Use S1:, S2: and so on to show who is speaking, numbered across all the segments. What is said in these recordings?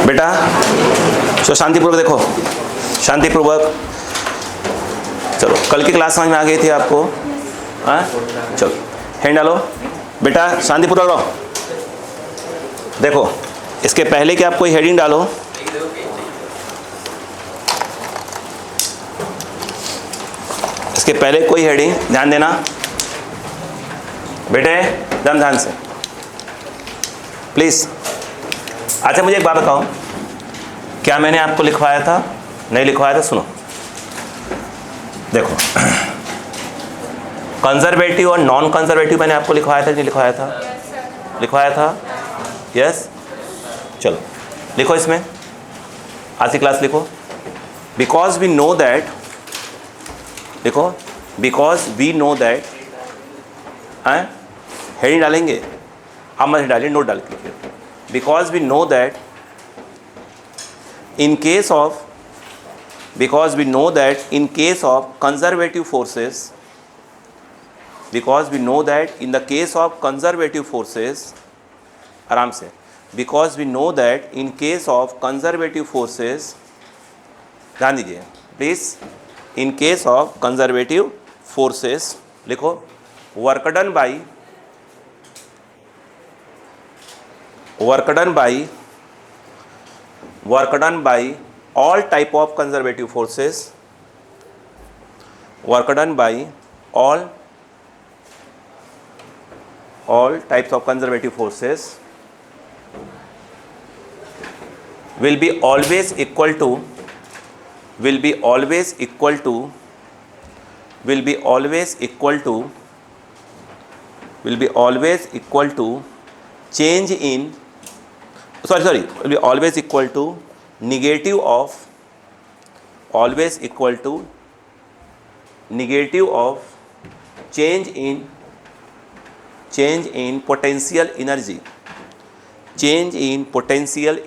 S1: बेटा चलो शांतिपूर्वक देखो, शांतिपूर्वक। चलो कल की क्लास समझ में आ गई थी आपको? हाँ चलो हैंड डालो बेटा, शांतिपूर्वक रहो। देखो इसके पहले कि आप कोई हेडिंग डालो, इसके पहले कोई हेडिंग, ध्यान देना बेटे, ध्यान से प्लीज। अच्छा मुझे एक बात बताओ, क्या मैंने आपको लिखवाया था? नहीं लिखवाया था? सुनो देखो, कंजर्वेटिव और नॉन कंजर्वेटिव मैंने आपको लिखवाया था, नहीं लिखवाया था? लिखवाया था, यस। चलो लिखो इसमें, आज की क्लास लिखो। बिकॉज वी नो दैट, देखो because we know that, heading डालेंगे, आप मत डालिए, नोट डाल के। Because we know that in case of, because we know that in case of conservative forces, because we know that in the case of conservative forces, आराम से, because we know that in case of conservative forces, ध्यान दीजिए please, in case of conservative forces लिखो, work done by all type of conservative forces, work done by all types of conservative forces will be always equal to change in, will be always equal to negative of, change in potential energy, change in potential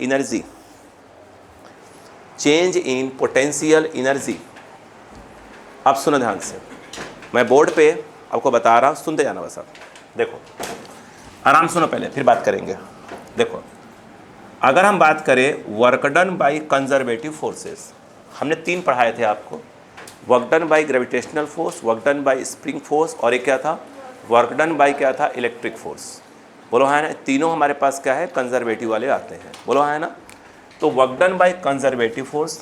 S1: energy। अब सुनो ध्यान से, मैं board पे आपको बता रहा हूँ, सुनते जाना बस। आप देखो आराम सुनो, पहले फिर बात करेंगे। देखो अगर हम बात करें work done by conservative forces, हमने 3 पढ़ाए थे आपको, work done by gravitational force, work done bye spring force, और एक क्या था, वर्क डन बाय क्या था, इलेक्ट्रिक फोर्स। बोलो है ना, तीनों हमारे पास क्या है, कंजर्वेटिव वाले आते हैं। बोलो है ना। तो work done by conservative force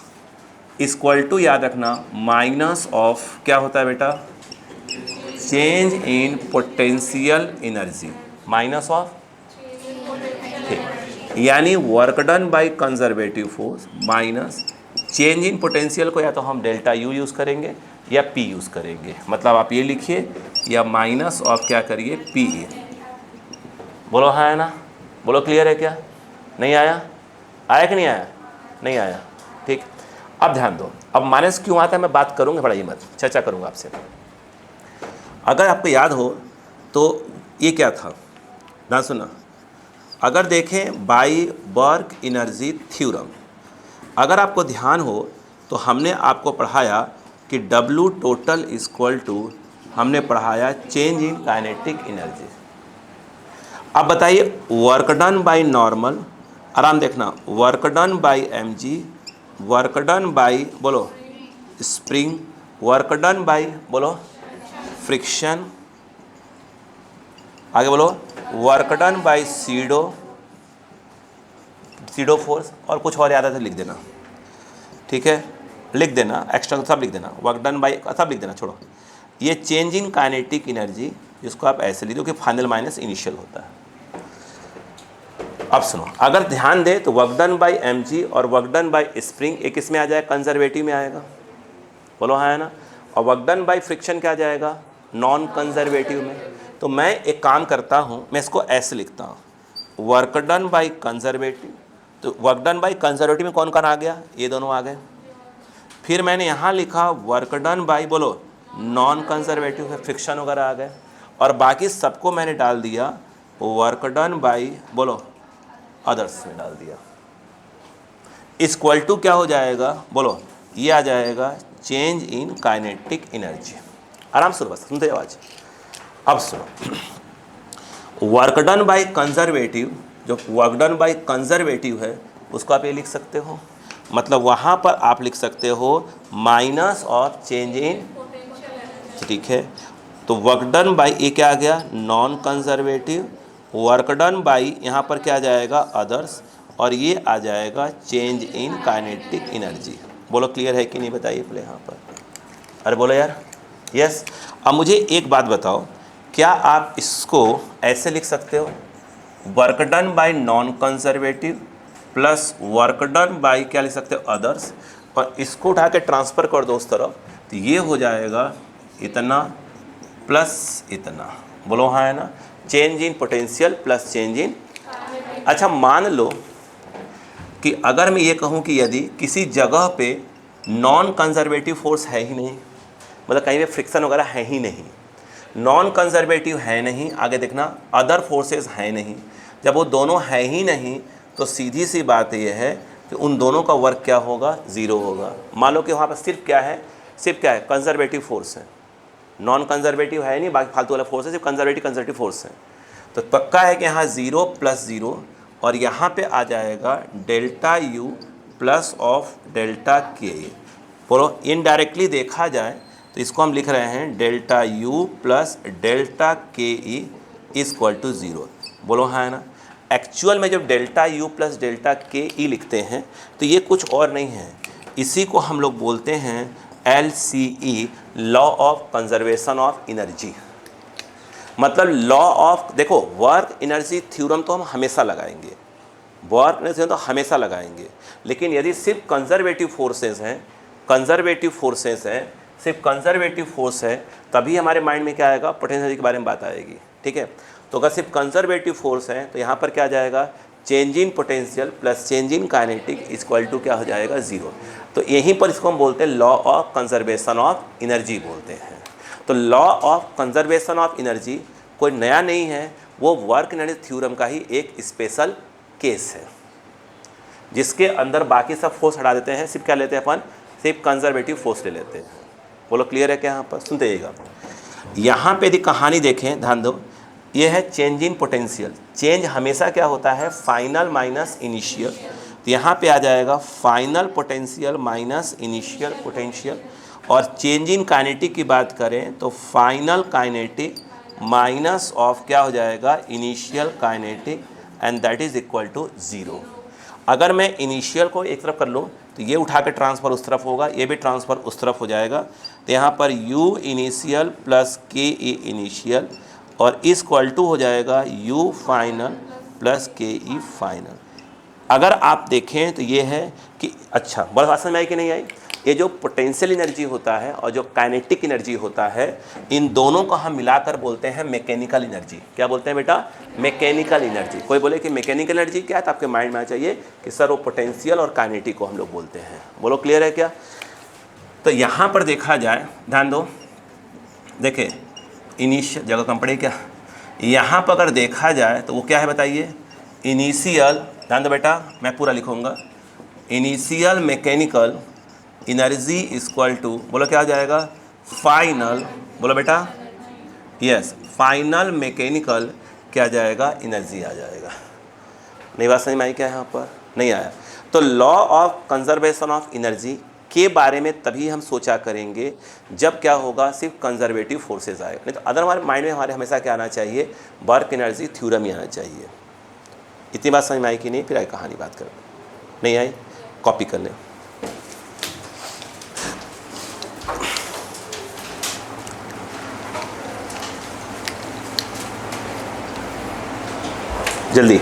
S1: equal to, याद रखना, माइनस ऑफ क्या होता है बेटा, change in potential energy, minus of, यानी work done by conservative force minus change in potential को या तो हम डेल्टा यू यूज़ करेंगे या पी यूज़ करेंगे। मतलब आप ये लिखिए, या माइनस ऑफ क्या करिए, पी ए। बोलो हाँ है ना, बोलो क्लियर है क्या? नहीं आया? आया कि नहीं आया? नहीं आया, ठीक। अब ध्यान दो, अब माइनस क्यों आता है मैं बात करूँगा, पढ़ाइए मत, चर्चा करूँगा आपसे। अगर आपको याद हो तो ये क्या था, ना सुना, अगर देखें बाई वर्क एनर्जी थ्योरम, अगर आपको ध्यान हो तो हमने आपको पढ़ाया कि W टोटल इक्वल टू, हमने पढ़ाया चेंज इन काइनेटिक एनर्जी। अब बताइए वर्क डन बाय नॉर्मल, आराम देखना, work done bye mg, work done bye बोलो स्प्रिंग, वर्क डन बाय बोलो फ्रिक्शन, आगे बोलो work done bye SIDO force, और कुछ और याद है तो लिख देना, ठीक है, लिख देना, एक्स्ट्रा सब लिख देना, वर्क डन बाय सब लिख देना, छोड़ो। ये चेंज इन काइनेटिक एनर्जी, जिसको आप ऐसे लिख दो कि फाइनल माइनस इनिशियल होता है। अब सुनो, अगर ध्यान दे तो वर्क डन बाय mg और वर्क डन बाय स्प्रिंग एक इसमें आ जाएगा, कंजर्वेटिव में आएगा, बोलो हाँ है ना, और वर्क डन बाय फ्रिक्शन क्या आ जाएगा, नॉन कंजर्वेटिव में। तो मैं एक काम करता हूँ, मैं इसको ऐसे लिखता हूँ, वर्क डन बाय कंजर्वेटिव, तो वर्क डन बाय कंजर्वेटिव में कौन कौन आ गया, ये दोनों आ गए। फिर मैंने यहाँ लिखा वर्क डन बाय बोलो नॉन कंजर्वेटिव, है फ्रिक्शन वगैरह आ गए, और बाकी सबको मैंने डाल दिया वर्क डन बाय बोलो अदर्स में डाल दिया। इक्वल टू क्या हो जाएगा, बोलो ये आ जाएगा चेंज इन काइनेटिक एनर्जी। आराम से बस सुनते आवाज। अब सुनो, वर्क डन बाय कंजर्वेटिव, जो वर्क डन बाय कंजर्वेटिव है उसको आप ये लिख सकते हो, मतलब वहाँ पर आप लिख सकते हो माइनस ऑफ चेंज इन, ठीक है। तो वर्क डन बाई ये क्या आ गया, non conservative, work done by यहाँ पर क्या आ जाएगा, अदर्स, और ये आ जाएगा चेंज इन काइनेटिक एनर्जी। बोलो क्लियर है कि नहीं, बताइए पहले यहाँ पर, अरे बोलो यार, यस। अब मुझे एक बात बताओ, क्या आप इसको ऐसे लिख सकते हो, work done by non conservative plus work done by क्या लिख सकते हो, अदर्स, और इसको उठा के ट्रांसफ़र कर दो उस तरफ, तो ये हो जाएगा इतना प्लस इतना। बोलो हाँ है ना, change in potential plus change इन। अच्छा मान लो कि अगर मैं ये कहूँ कि यदि किसी जगह पे नॉन कंजर्वेटिव फोर्स है ही नहीं, मतलब कहीं पे फ्रिक्शन वगैरह है ही नहीं, नॉन कंजर्वेटिव है नहीं, आगे देखना अदर फोर्सेस है नहीं, जब वो दोनों है ही नहीं तो सीधी सी बात यह है कि उन दोनों का वर्क क्या होगा, ज़ीरो होगा। मान लो कि वहाँ पर सिर्फ क्या है, कंजर्वेटिव फोर्स है, नॉन कंजर्वेटिव है नहीं, बाकी फालतू वाला फोर्स है, सिर्फ कंजर्वेटिव फोर्स है। तो पक्का है कि यहाँ 0 प्लस 0 और यहाँ पे आ जाएगा delta U plus of delta के। बोलो इनडायरेक्टली देखा जाए तो इसको हम लिख रहे हैं डेल्टा यू प्लस डेल्टा के ई इक्वल टू 0। बोलो हाँ है ना। एक्चुअल में जब डेल्टा यू प्लस डेल्टा के ई लिखते हैं तो ये कुछ और नहीं है, इसी को हम लोग बोलते हैं LCE, law of conservation of energy. मतलब लॉ ऑफ, देखो वर्क एनर्जी थ्योरम तो हम हमेशा लगाएंगे, वर्क एनर्जी तो हमेशा लगाएंगे, लेकिन यदि सिर्फ कंजर्वेटिव फोर्सेस हैं, सिर्फ कंजर्वेटिव फोर्स है, तभी हमारे माइंड में क्या आएगा, पोटेंशियल एनर्जी के बारे में बात आएगी, ठीक है। तो अगर सिर्फ कंजर्वेटिव फोर्स है तो यहाँ पर क्या आ जाएगा, change in potential plus change in kinetic equal to क्या हो जाएगा, 0। तो यहीं पर इसको हम बोलते हैं law of conservation of energy बोलते हैं। तो law of conservation of energy कोई नया नहीं है, वो वर्क एनर्जी थ्योरम का ही एक स्पेशल केस है, जिसके अंदर बाकी सब फोर्स हटा देते हैं, सिर्फ क्या लेते हैं अपन, सिर्फ कंजर्वेटिव फोर्स ले लेते हैं। बोलो क्लियर है क्या, यहाँ पर सुनते जाइएगा। यहाँ पे यदि कहानी देखें, ध्यान दो, ये है चेंज इन पोटेंशियल। चेंज हमेशा क्या होता है, फाइनल माइनस इनिशियल, तो यहाँ पे आ जाएगा final potential minus initial potential. और चेंज इन काइनेटिक की बात करें तो फाइनल काइनेटिक माइनस ऑफ क्या हो जाएगा, initial kinetic, and that is equal to 0। अगर मैं इनिशियल को एक तरफ कर लूँ तो ये उठा के ट्रांसफ़र उस तरफ होगा, ये भी ट्रांसफ़र उस तरफ हो जाएगा, तो यहाँ पर u इनिशियल प्लस के ई इनिशियल और इक्वल टू हो जाएगा u फाइनल प्लस के ई फाइनल। अगर आप देखें तो ये है कि अच्छा बड़ा बात समझ में आई कि नहीं आई, ये जो पोटेंशियल एनर्जी होता है और जो काइनेटिक एनर्जी होता है, इन दोनों को हम मिलाकर बोलते हैं मैकेनिकल एनर्जी। क्या बोलते हैं बेटा, मैकेनिकल एनर्जी। कोई बोले कि मैकेनिकल एनर्जी क्या है, तो आपके माइंड में आ चाहिए कि सर वो पोटेंशियल और काइनेटिक को हम लोग बोलते हैं। बोलो क्लियर है क्या। तो यहाँ पर देखा जाए, ध्यान दो, देखिए इनिशियल जगह कम पड़े क्या, यहाँ पर अगर देखा जाए तो वो क्या है बताइए, इनिशियल, ध्यान दो बेटा मैं पूरा लिखूँगा, initial mechanical energy equal to, बोलो क्या आ जाएगा, फाइनल, बोलो बेटा यस, फाइनल मैकेनिकल क्या आ जाएगा, एनर्जी आ जाएगा। नहीं बात समझ में आई क्या, यहाँ पर नहीं आया। तो law of conservation of energy के बारे में तभी हम सोचा करेंगे जब क्या होगा, सिर्फ कंजर्वेटिव फोर्सेस आएगा, नहीं तो अदर हमारे माइंड में हमारे हमेशा क्या आना चाहिए, वर्क एनर्जी थ्योरम ही आना चाहिए। इतनी बात समझ में आई कि नहीं, फिर आई कहानी बात कर, नहीं आई कॉपी कर लें। जल्दी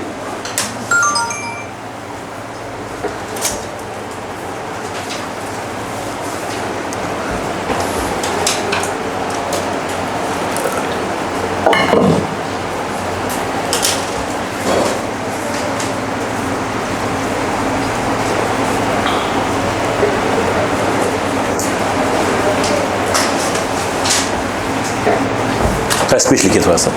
S1: स्पीच लिखिए थोड़ा सा।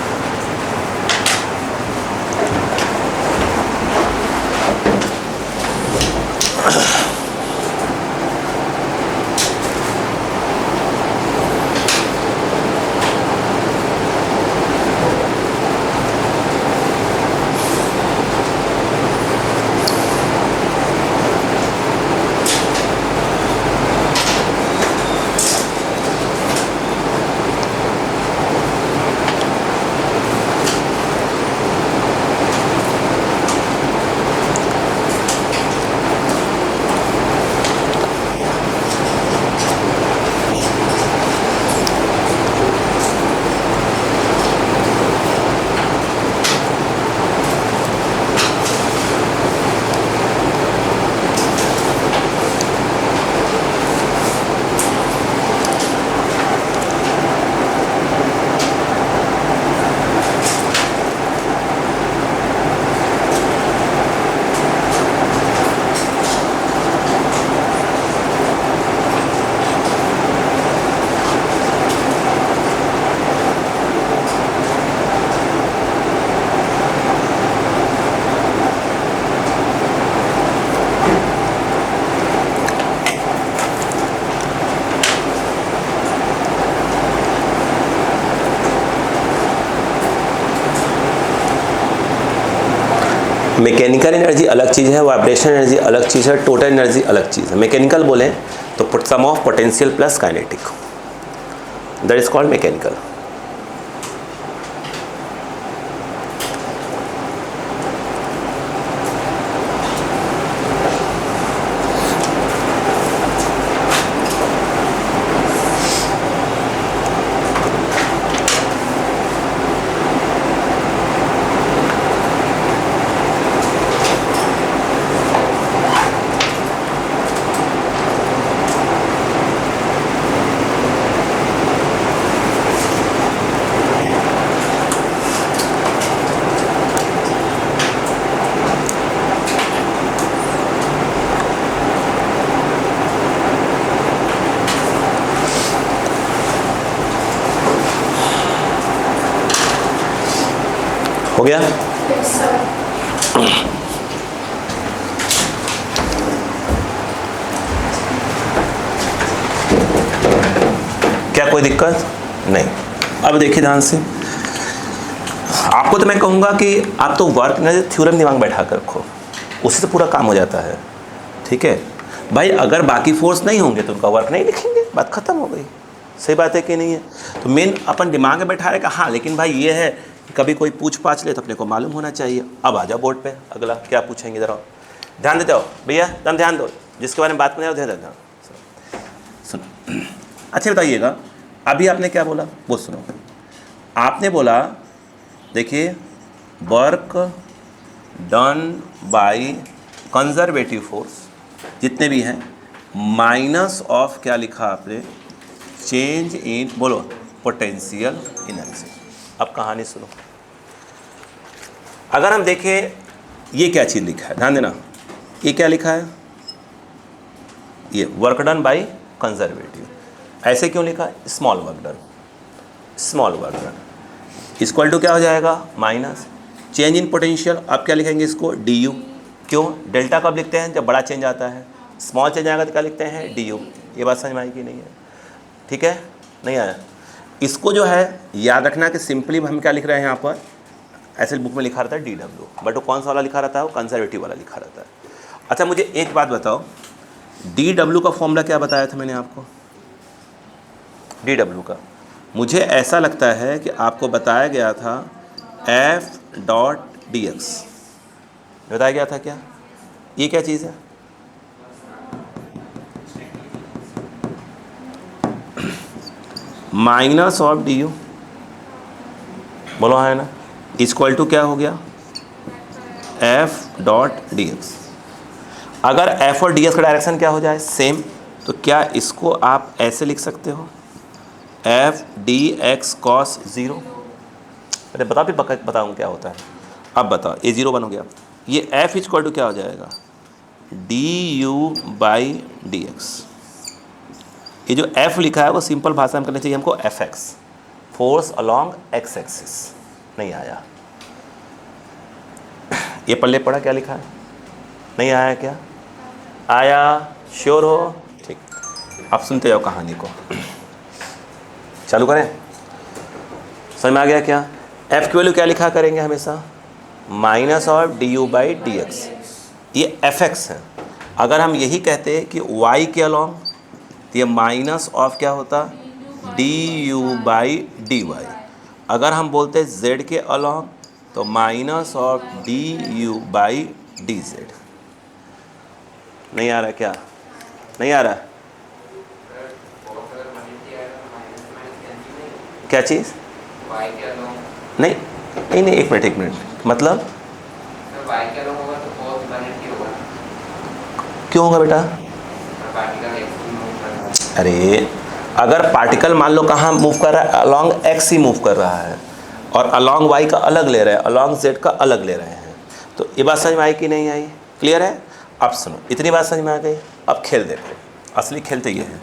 S1: मैकेनिकल एनर्जी अलग चीज़ है, वाइब्रेशन एनर्जी अलग चीज़ है, टोटल एनर्जी अलग चीज़ है। मैकेनिकल बोलें तो put sum of potential plus kinetic, that is called mechanical. हो गया? क्या कोई दिक्कत नहीं? अब देखिए ध्यान से, आपको तो मैं कहूँगा कि आप तो वर्क एनर्जी थ्योरम दिमाग में बैठा कर रखो, उससे तो पूरा काम हो जाता है। ठीक है भाई, अगर बाकी फोर्स नहीं होंगे तो उनका वर्क नहीं लिखेंगे, बात खत्म हो गई। सही बात है कि नहीं है? तो मेन अपन दिमाग में बैठा रहेगा, हाँ लेकिन भाई ये है कि कभी कोई पूछ पाछ ले तो अपने को मालूम होना चाहिए। अब आ जाओ बोर्ड पे, अगला क्या पूछेंगे ज़रा ध्यान देते हो भैया, तुम ध्यान दो, जिसके बारे में बात करने ध्यान देना। सुनो, अच्छा बताइएगा, अभी आपने क्या बोला वो सुनो। आपने बोला देखिए, work done by conservative force जितने भी हैं माइनस ऑफ क्या लिखा आपने, चेंज इन बोलो पोटेंशियल एनर्जी। अब कहानी सुनो, अगर हम देखें ये क्या चीज़ लिखा है, ध्यान देना, ये क्या लिखा है, ये वर्क डन बाय कंजर्वेटिव। ऐसे क्यों लिखा है? Small work done, small work done equal to क्या हो जाएगा, माइनस चेंज इन पोटेंशियल। अब क्या लिखेंगे इसको, डी यू। क्यों? डेल्टा कब लिखते हैं? जब बड़ा चेंज आता है। स्मॉल चेंज आएगा तो क्या लिखते हैं, डी यू। ये बात समझ में आई कि नहीं है? ठीक है, नहीं आया? इसको जो है याद रखना कि सिंपली हम क्या लिख रहे हैं यहाँ पर, ऐसे बुक में लिखा रहता है डी डब्ल्यू, बट वो कौन सा वाला लिखा रहता है, वो कंजर्वेटिव वाला लिखा रहता है। अच्छा मुझे एक बात बताओ, डी डब्ल्यू का फॉर्मूला क्या बताया था मैंने आपको? डी डब्ल्यू का मुझे ऐसा लगता है कि आपको बताया गया था एफ डॉट डी एक्स, बताया गया था क्या? ये क्या चीज़ है? माइनस ऑफ डी यू, बोलो है ना, इक्वल टू क्या हो गया, एफ डॉट डी एक्स। अगर एफ और डी एक्स का डायरेक्शन क्या हो जाए, सेम, तो क्या इसको आप ऐसे लिख सकते हो, F D x cos zero. अरे बता भी बताऊँ क्या होता है। अब बताओ, ये ज़ीरो बन हो गया, ये एफ इक्वल टू क्या हो जाएगा, D u by d x. ये जो f लिखा है वो सिंपल भाषा में करना चाहिए हमको, F x, force along x axis. नहीं आया? ये पल्ले पड़ा क्या लिखा है, नहीं आया क्या? आया? श्योर हो? ठीक, अब सुनते जाओ कहानी को, चालू करें। समझ में आ गया क्या? f की वैल्यू क्या लिखा करेंगे हमेशा, minus of d u by d x. ये एफ एक्स है। अगर हम यही कहते कि y के अलोंग, तो ये माइनस ऑफ क्या होता, d u by d y. अगर हम बोलते z के अलोंग तो minus of d u by d z. नहीं आ रहा क्या? नहीं आ रहा? क्या चीज़? नहीं नहीं नहीं, एक मिनट, मतलब क्यों होगा बेटा? अरे अगर पार्टिकल मान लो कहाँ मूव कर रहा है, अलॉन्ग एक्स ही मूव कर रहा है, और अलॉन्ग वाई का अलग ले रहे हैं, अलॉन्ग जेड का अलग ले रहे हैं, तो ये बात समझ में आई कि नहीं आई? क्लियर है? अब सुनो, इतनी बात समझ में आ गई, अब खेल देखो, असली खेल तो ये है।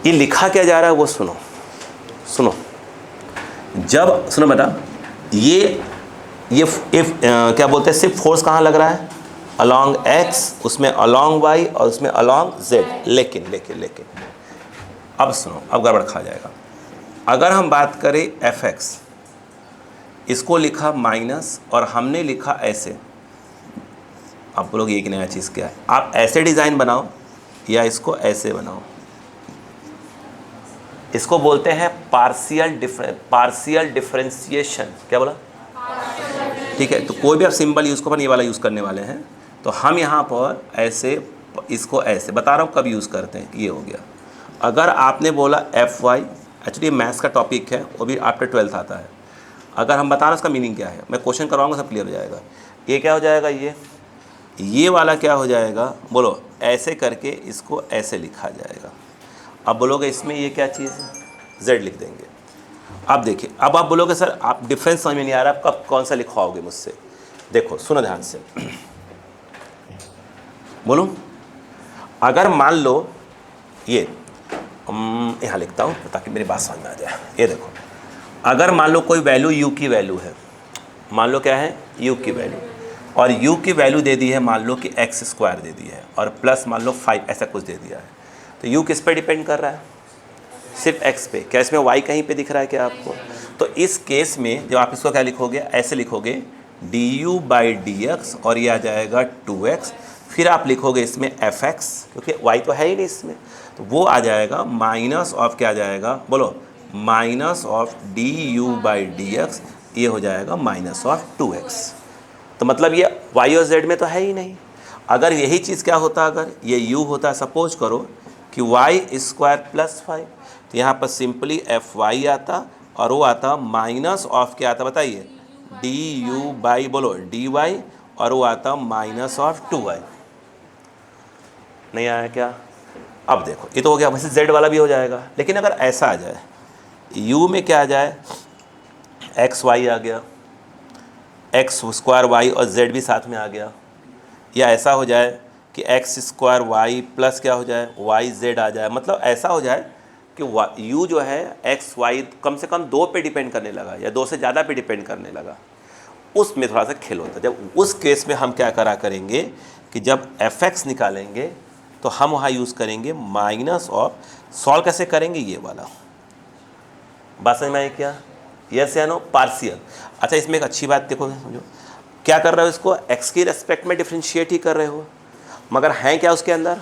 S1: ये लिखा क्या जा रहा है वो सुनो, सुनो, जब सुनो बेटा, ये क्या बोलते हैं, सिर्फ फोर्स कहाँ लग रहा है, अलॉन्ग x, उसमें अलॉन्ग y और उसमें अलॉन्ग z। लेकिन अब सुनो, अब गड़बड़ खा जाएगा। अगर हम बात करें एफ एक्स, इसको लिखा माइनस और हमने लिखा ऐसे। आप बोलोगे एक नया चीज़ क्या है, आप ऐसे डिज़ाइन बनाओ या इसको ऐसे बनाओ। इसको बोलते हैं पार्शियल डिफरेंशिएशन। क्या बोला? ठीक है, तो कोई भी आप सिंबल यूज़ करो, ये वाला यूज़ करने वाले हैं। तो हम यहाँ पर ऐसे, इसको ऐसे बता रहा हूँ कब यूज़ करते हैं। ये हो गया। अगर आपने बोला एफ वाई, एक्चुअली मैथ्स का टॉपिक है, वो भी आफ्टर 12th आता है। अगर हम बता रहे उसका मीनिंग क्या है, मैं क्वेश्चन करवाऊंगा, सब क्लियर हो जाएगा। ये क्या हो जाएगा, ये वाला क्या हो जाएगा, बोलो ऐसे करके इसको ऐसे लिखा जाएगा। अब बोलोगे इसमें ये क्या चीज़ है, z लिख देंगे। अब देखिए, अब आप बोलोगे सर आप डिफरेंस समझ में नहीं आ रहा, आप कब कौन सा लिखवाओगे मुझसे। देखो सुनो ध्यान से, बोलूं, अगर मान लो ये यहाँ लिखता हूँ ताकि मेरी बात समझ में आ जाए। ये देखो, अगर मान लो कोई वैल्यू u की वैल्यू है, मान लो क्या है u की वैल्यू, और u की वैल्यू दे दी है मान लो कि x² दे दी है और प्लस मान लो 5 ऐसा कुछ दे दिया है, तो u किस पे डिपेंड कर रहा है, सिर्फ x पे। क्या इसमें y कहीं पे दिख रहा है क्या आपको? तो इस केस में जब आप इसको क्या लिखोगे, ऐसे लिखोगे du/dx और ये आ जाएगा 2x, फिर आप लिखोगे इसमें fx, क्योंकि y तो है ही नहीं इसमें, तो वो आ जाएगा माइनस ऑफ, क्या आ जाएगा बोलो, माइनस ऑफ du/dx, ये हो जाएगा माइनस ऑफ 2x। तो मतलब ये y और z में तो है ही नहीं। अगर यही चीज़ क्या होता, अगर ये u होता, सपोज करो कि y² + 5, तो यहाँ पर सिंपली fy आता और वो आता माइनस ऑफ, क्या आता बताइए, du/ बोलो dy, और वो आता माइनस ऑफ 2y। नहीं आया क्या? अब देखो ये तो हो गया, वैसे z वाला भी हो जाएगा, लेकिन अगर ऐसा आ जाए, u में क्या आ जाए, xy आ गया, x² y और z भी साथ में आ गया, या ऐसा हो जाए कि x² y प्लस क्या हो जाए, yz आ जाए। मतलब ऐसा हो जाए कि u जो है x y कम से कम 2 पे डिपेंड करने लगा या 2 से ज़्यादा पे डिपेंड करने लगा, उसमें थोड़ा सा खेल होता है। जब उस केस में हम क्या करेंगे कि जब fx निकालेंगे तो हम वहाँ यूज़ करेंगे माइनस ऑफ, सॉल्व कैसे करेंगे, ये वाला बात समझ में आई क्या, यस या नो, पार्शियल। अच्छा इसमें एक अच्छी बात देखो, समझो क्या कर रहे हो, इसको x की रेस्पेक्ट में डिफ्रेंशिएट ही कर रहे हो, मगर हैं क्या उसके अंदर,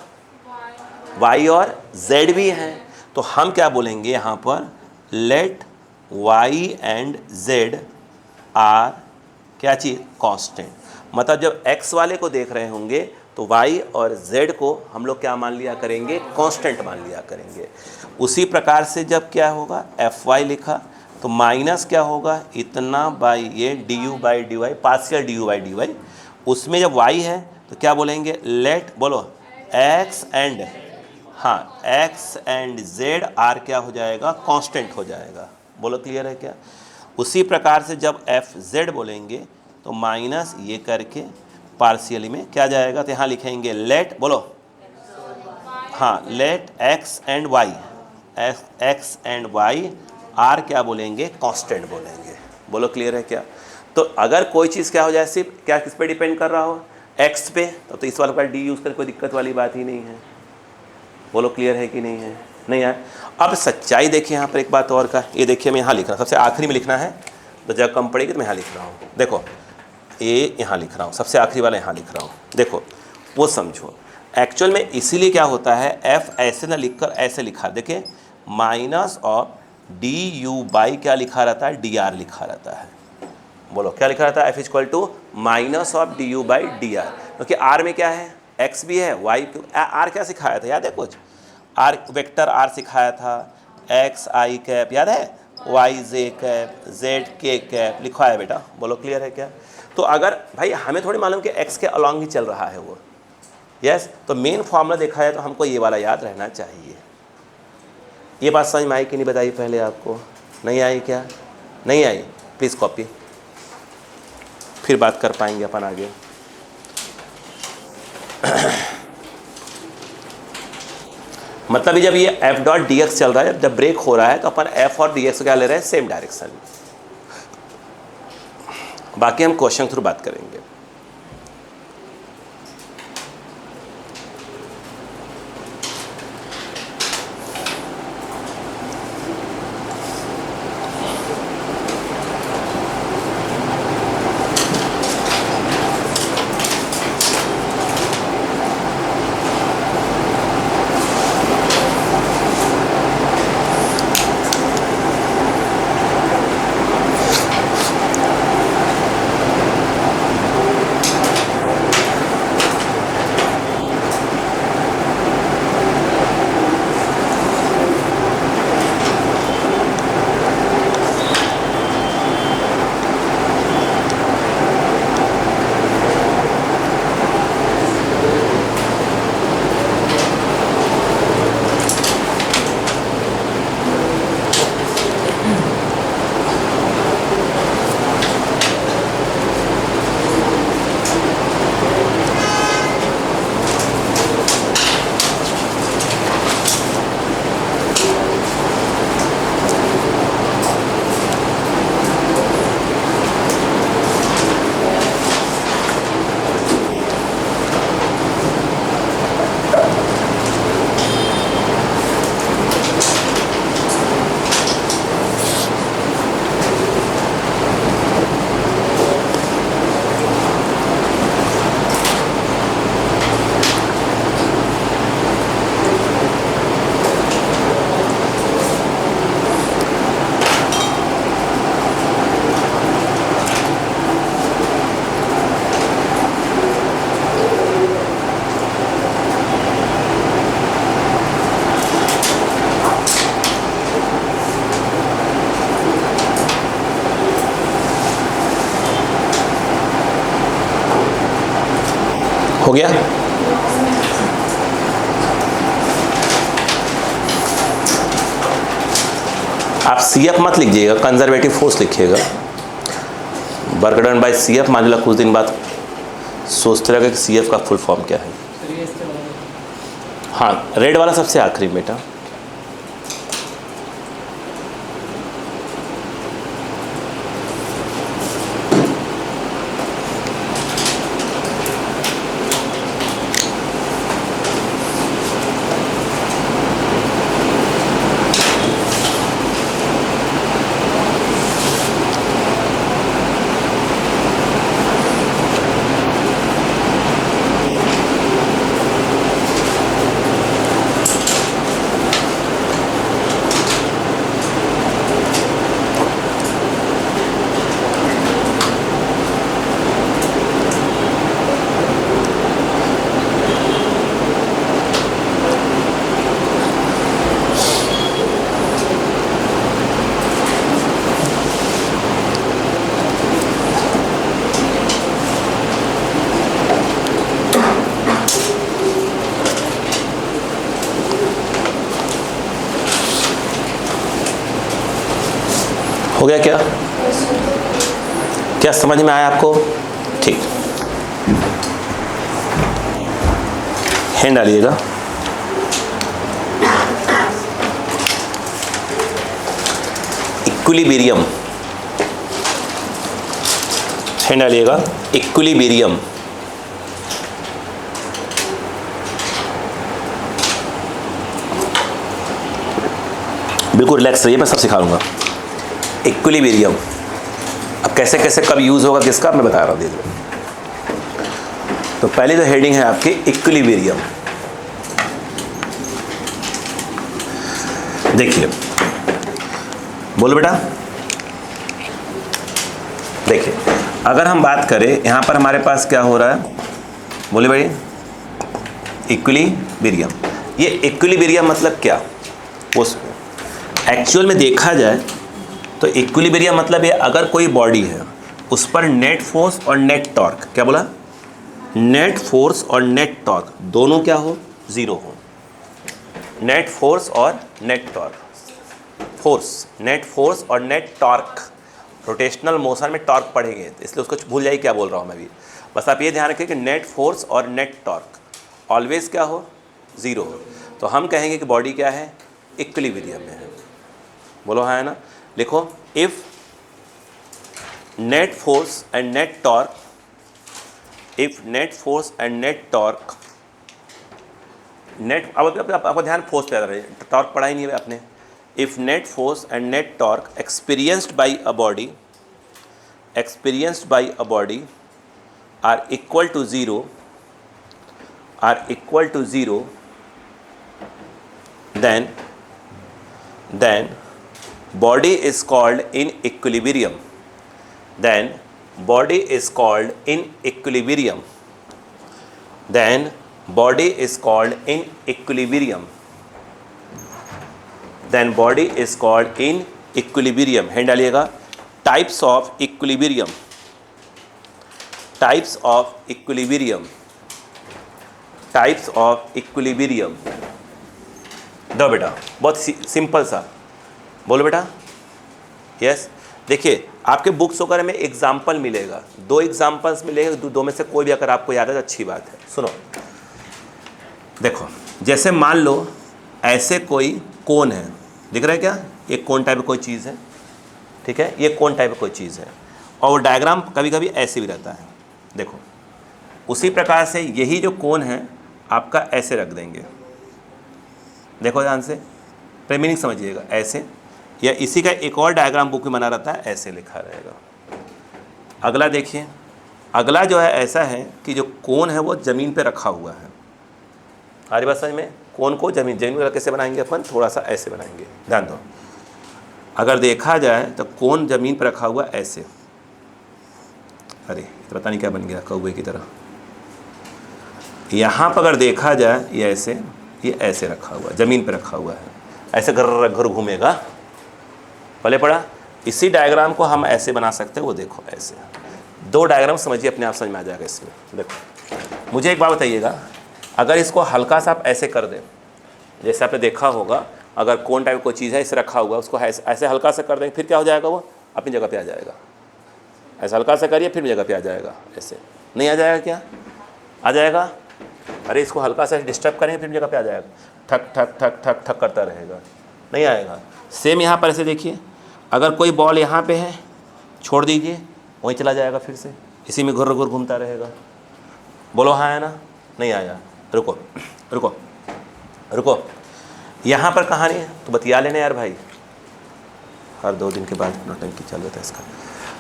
S1: y और z भी हैं। तो हम क्या बोलेंगे यहाँ पर, लेट y एंड z आर क्या चीज़, कांस्टेंट। मतलब जब x वाले को देख रहे होंगे तो y और z को हम लोग क्या मान लिया करेंगे, कांस्टेंट मान लिया करेंगे। उसी प्रकार से जब क्या होगा, fy लिखा तो माइनस क्या होगा, इतना बाई ये du/dy, पार्शियल du/dy। उसमें जब y है तो क्या बोलेंगे, लेट बोलो x एंड, हाँ x एंड z आर क्या हो जाएगा, कांस्टेंट हो जाएगा। बोलो क्लियर है क्या? उसी प्रकार से जब fz बोलेंगे तो माइनस ये करके पार्शियली में क्या जाएगा, तो यहाँ लिखेंगे लेट, बोलो हाँ, let x and y are क्या बोलेंगे, कांस्टेंट बोलेंगे। बोलो क्लियर है क्या? तो अगर कोई चीज़ क्या हो जाए, सिर्फ क्या किस पे डिपेंड कर रहा हो, x पे, तो इस वाले पर डी यूज़ कर कोई दिक्कत वाली बात ही नहीं है। बोलो क्लियर है कि नहीं है? नहीं है। अब सच्चाई देखिए यहाँ पर एक बात और का, ये देखिए मैं यहाँ लिख रहा हूँ, सबसे आखिरी में लिखना है तो जब कम पड़ेगी तो मैं यहाँ लिख रहा हूँ। देखो ये यहाँ लिख रहा हूँ, सबसे आखिरी वाला यहाँ लिख रहा हूँ। देखो वो समझो, एक्चुअल में इसीलिए क्या होता है, f ऐसे ना लिखकर ऐसे लिखा, देखिए माइनस ऑफ du/, क्या लिखा रहता है, dr लिखा रहता है। बोलो क्या लिखा रहता है, f = माइनस ऑफ du/dr, क्योंकि r में क्या है, x भी है, y, r क्या सिखाया था याद है कुछ, r वेक्टर r सिखाया था, x i कैप याद है, y j cap, z k cap लिखा है बेटा। बोलो क्लियर है क्या? तो अगर भाई हमें थोड़ी मालूम कि x के अलॉन्ग ही चल रहा है वो, यस, तो मेन फॉर्मूला देखा है तो हमको ये वाला याद रहना चाहिए। ये बात समझ में आई कि नहीं बताइए पहले आपको? नहीं आई क्या? नहीं आई, प्लीज़ कॉपी, फिर बात कर पाएंगे अपन आगे। मतलब जब ये f.dx चल रहा है, जब ब्रेक हो रहा है तो अपन f और dx क्या ले रहे हैं, सेम डायरेक्शन में। बाकी हम क्वेश्चन थ्रू बात करेंगे। गया? आप CF मत लिखिएगा, कंजर्वेटिव फोर्स लिखिएगा। Work done bye CF। मान लो कुछ दिन बाद सोचते रहेगा कि CF का फुल फॉर्म क्या है। हाँ, रेड वाला सबसे आखिरी बेटा। हो गया क्या? क्या समझ में आया आपको? ठीक, हैंड डालिएगा। इक्विलिब्रियम, हैंड डालिएगा। इक्विलिब्रियम, बिल्कुल रिलैक्स रहिए, मैं सब सिखाऊंगा। इक्विलिब्रियम अब कैसे कैसे कब यूज़ होगा किसका मैं बता रहा हूँ, देखिए। तो पहले जो हेडिंग है आपकी इक्विलिब्रियम, देखिए, बोलो बेटा। देखिए, अगर हम बात करें यहाँ पर हमारे पास क्या हो रहा है, बोले भाई, इक्विलिब्रियम। ये इक्विलिब्रियम मतलब क्या? उस एक्चुअल में देखा जाए तो इक्विलिब्रियम मतलब ये, अगर कोई बॉडी है उस पर नेट फोर्स और नेट टॉर्क, क्या बोला? नेट फोर्स और नेट टॉर्क दोनों क्या हो? ज़ीरो हो। नेट फोर्स और net torque, force, net force और नेट टॉर्क, रोटेशनल मोशन में टॉर्क पढ़ेंगे इसलिए उसको भूल जाइए क्या बोल रहा हूँ मैं भी। बस आप ये ध्यान रखिए कि नेट फोर्स और नेट टॉर्क ऑलवेज क्या हो? ज़ीरो हो। तो हम कहेंगे कि बॉडी क्या है? इक्विलिब्रियम में है। बोलो हाँ, है ना? लिखो, if net force and net torque, if net force and net torque, net, अब आपका ध्यान फोर्स पे आ रहा है, टॉर्क पढ़ा ही नहीं है आपने। If net force and net torque experienced by a body, experienced by a body are equal to zero, then body is called in equilibrium. Then body is called in equilibrium. Then body is called in equilibrium. Then body is called in equilibrium. Hand डालिएगा। Types of equilibrium. Types of equilibrium. Types of equilibrium. दो बेटा, बहुत simple सा, बोलो बेटा। Yes, देखिए आपके books वगैरह में एग्जाम्पल मिलेगा, दो एग्जाम्पल्स मिलेगा, दो में से कोई भी अगर आपको याद है तो अच्छी बात है। सुनो, देखो, जैसे मान लो ऐसे कोई कोन है, दिख रहा है क्या? एक कोन टाइप कोई चीज़ है, ठीक है, ये कोन टाइप कोई चीज़ है, और वो डायग्राम कभी कभी ऐसे भी रहता है। देखो, उसी प्रकार से यही जो कोन है आपका ऐसे रख देंगे, देखो ध्यान से, मीनिंग समझिएगा, ऐसे, या इसी का एक और डायग्राम बुक में बना रहता है, ऐसे लिखा रहेगा। अगला देखिए, अगला जो है ऐसा है कि जो कोन है वो ज़मीन पे रखा हुआ है। आरी बात समझ में? कोन को ज़मीन पर कैसे बनाएंगे अपन? थोड़ा सा ऐसे बनाएंगे, ध्यान दो। अगर देखा जाए तो कोन ज़मीन पर रखा हुआ ऐसे, अरे तो पता नहीं क्या बन गया, कौवे की तरह। यहाँ पर अगर देखा जाए ये ऐसे, ये ऐसे रखा हुआ है, ज़मीन पर रखा हुआ है, ऐसे घर घर घूमेगा, पहले पड़ा। इसी डायग्राम को हम ऐसे बना सकते हैं, वो देखो ऐसे। दो डायग्राम समझिए, अपने आप समझ में आ जाएगा इसमें। देखो मुझे एक बात बताइएगा, अगर इसको हल्का सा आप ऐसे कर दें, जैसे आपने देखा होगा, अगर कोन टाइप कोई चीज़ है इसे रखा हुआ, उसको ऐसे हल्का सा कर देंगे, फिर क्या हो जाएगा, वो अपनी जगह पे आ जाएगा। ऐसा हल्का सा करिए, फिर जगह पे आ जाएगा। ऐसे नहीं आ जाएगा क्या? आ जाएगा। अरे इसको हल्का सा डिस्टर्ब करेंगे, फिर जगह पे आ जाएगा। ठक ठक ठक ठक ठक करता रहेगा, नहीं आएगा। सेम यहाँ पर ऐसे देखिए, अगर कोई बॉल यहाँ पे है, छोड़ दीजिए, वहीं चला जाएगा, फिर से इसी में घुर घुर घूमता रहेगा। बोलो हाँ है ना? नहीं आया। रुको रुको रुको, यहाँ पर कहानी है तो बतिया लेने यार भाई, हर 2 दिन के बाद नौटंकी चल रहा था इसका।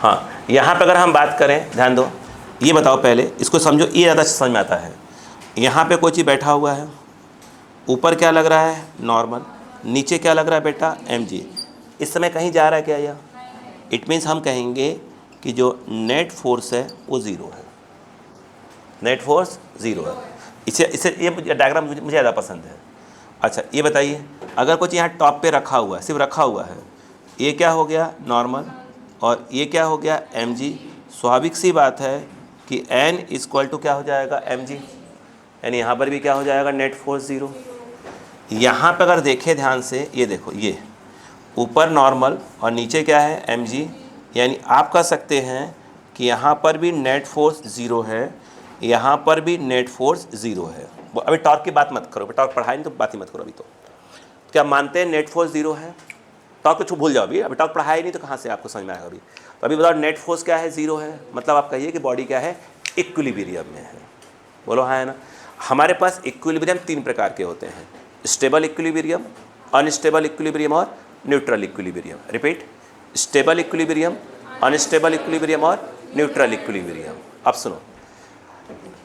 S1: हाँ, यहाँ पर अगर हम बात करें, ध्यान दो, ये बताओ पहले इसको समझो, ये ज़्यादा समझ में आता है। यहाँ पे कोई चीज़ बैठा हुआ है, ऊपर क्या लग रहा है? नॉर्मल। नीचे क्या लग रहा है बेटा? mg। इस समय कहीं जा रहा है क्या यह? इट मीन्स हम कहेंगे कि जो नेट फोर्स है वो ज़ीरो है, नेट फोर्स ज़ीरो है। इसे ये डायग्राम मुझे ज़्यादा पसंद है। अच्छा ये बताइए, अगर कुछ यहाँ टॉप पे रखा हुआ है, सिर्फ रखा हुआ है, ये क्या हो गया? नॉर्मल। और ये क्या हो गया? mg। स्वाभाविक सी बात है कि n इक्वल टू क्या हो जाएगा? mg। यानी यहाँ पर भी क्या हो जाएगा? Net force zero. यहाँ पर अगर देखें ध्यान से, ये देखो, ये ऊपर नॉर्मल और नीचे क्या है? mg। यानी आप कह सकते हैं कि यहाँ पर भी नेट फोर्स ज़ीरो है, यहाँ पर भी नेट फोर्स ज़ीरो है। अभी टॉर्क की बात मत करो, टॉर्क पढ़ाई नहीं तो बात ही मत करो। अभी तो क्या मानते हैं नेट फोर्स ज़ीरो है? टॉर्क कुछ भूल जाओ, अभी टॉर्क पढ़ाई नहीं तो कहाँ से आपको समझ में आएगा। तो अभी बताओ नेट फोर्स क्या है? ज़ीरो है। मतलब आप कहिए कि बॉडी क्या है? इक्विलिब्रियम में है। बोलो हाँ है ना? हमारे पास इक्विलिब्रियम 3 प्रकार के होते हैं, स्टेबल इक्विलिब्रियम, अनस्टेबल इक्विलिब्रियम और neutral equilibrium. Repeat, stable equilibrium, unstable equilibrium और न्यूट्रल इक्विलिब्रियम। अब सुनो,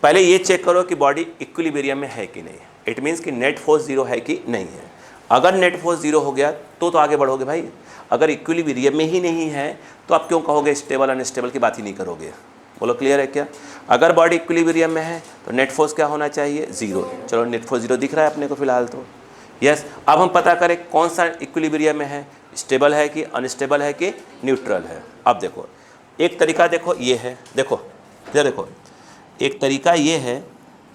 S1: पहले ये चेक करो कि बॉडी इक्विलिब्रियम में है कि नहीं। इट मीन्स कि नेट फोर्स ज़ीरो है कि नहीं है। अगर नेट फोर्स ज़ीरो हो गया तो आगे बढ़ोगे भाई। अगर इक्विलिब्रियम में ही नहीं है तो आप क्यों कहोगे स्टेबल अनस्टेबल की बात ही नहीं करोगे। बोलो क्लियर है क्या? अगर बॉडी इक्विलिब्रियम में है तो नेट फोर्स क्या होना चाहिए? ज़ीरो। चलो नेट फोर्स ज़ीरो दिख रहा है अपने को फिलहाल तो। यस, अब हम पता करें कौन सा इक्विलिब्रियम में है, स्टेबल है कि अनस्टेबल है कि न्यूट्रल है। अब देखो एक तरीका, देखो ये है, देखो इधर देखो, एक तरीका ये है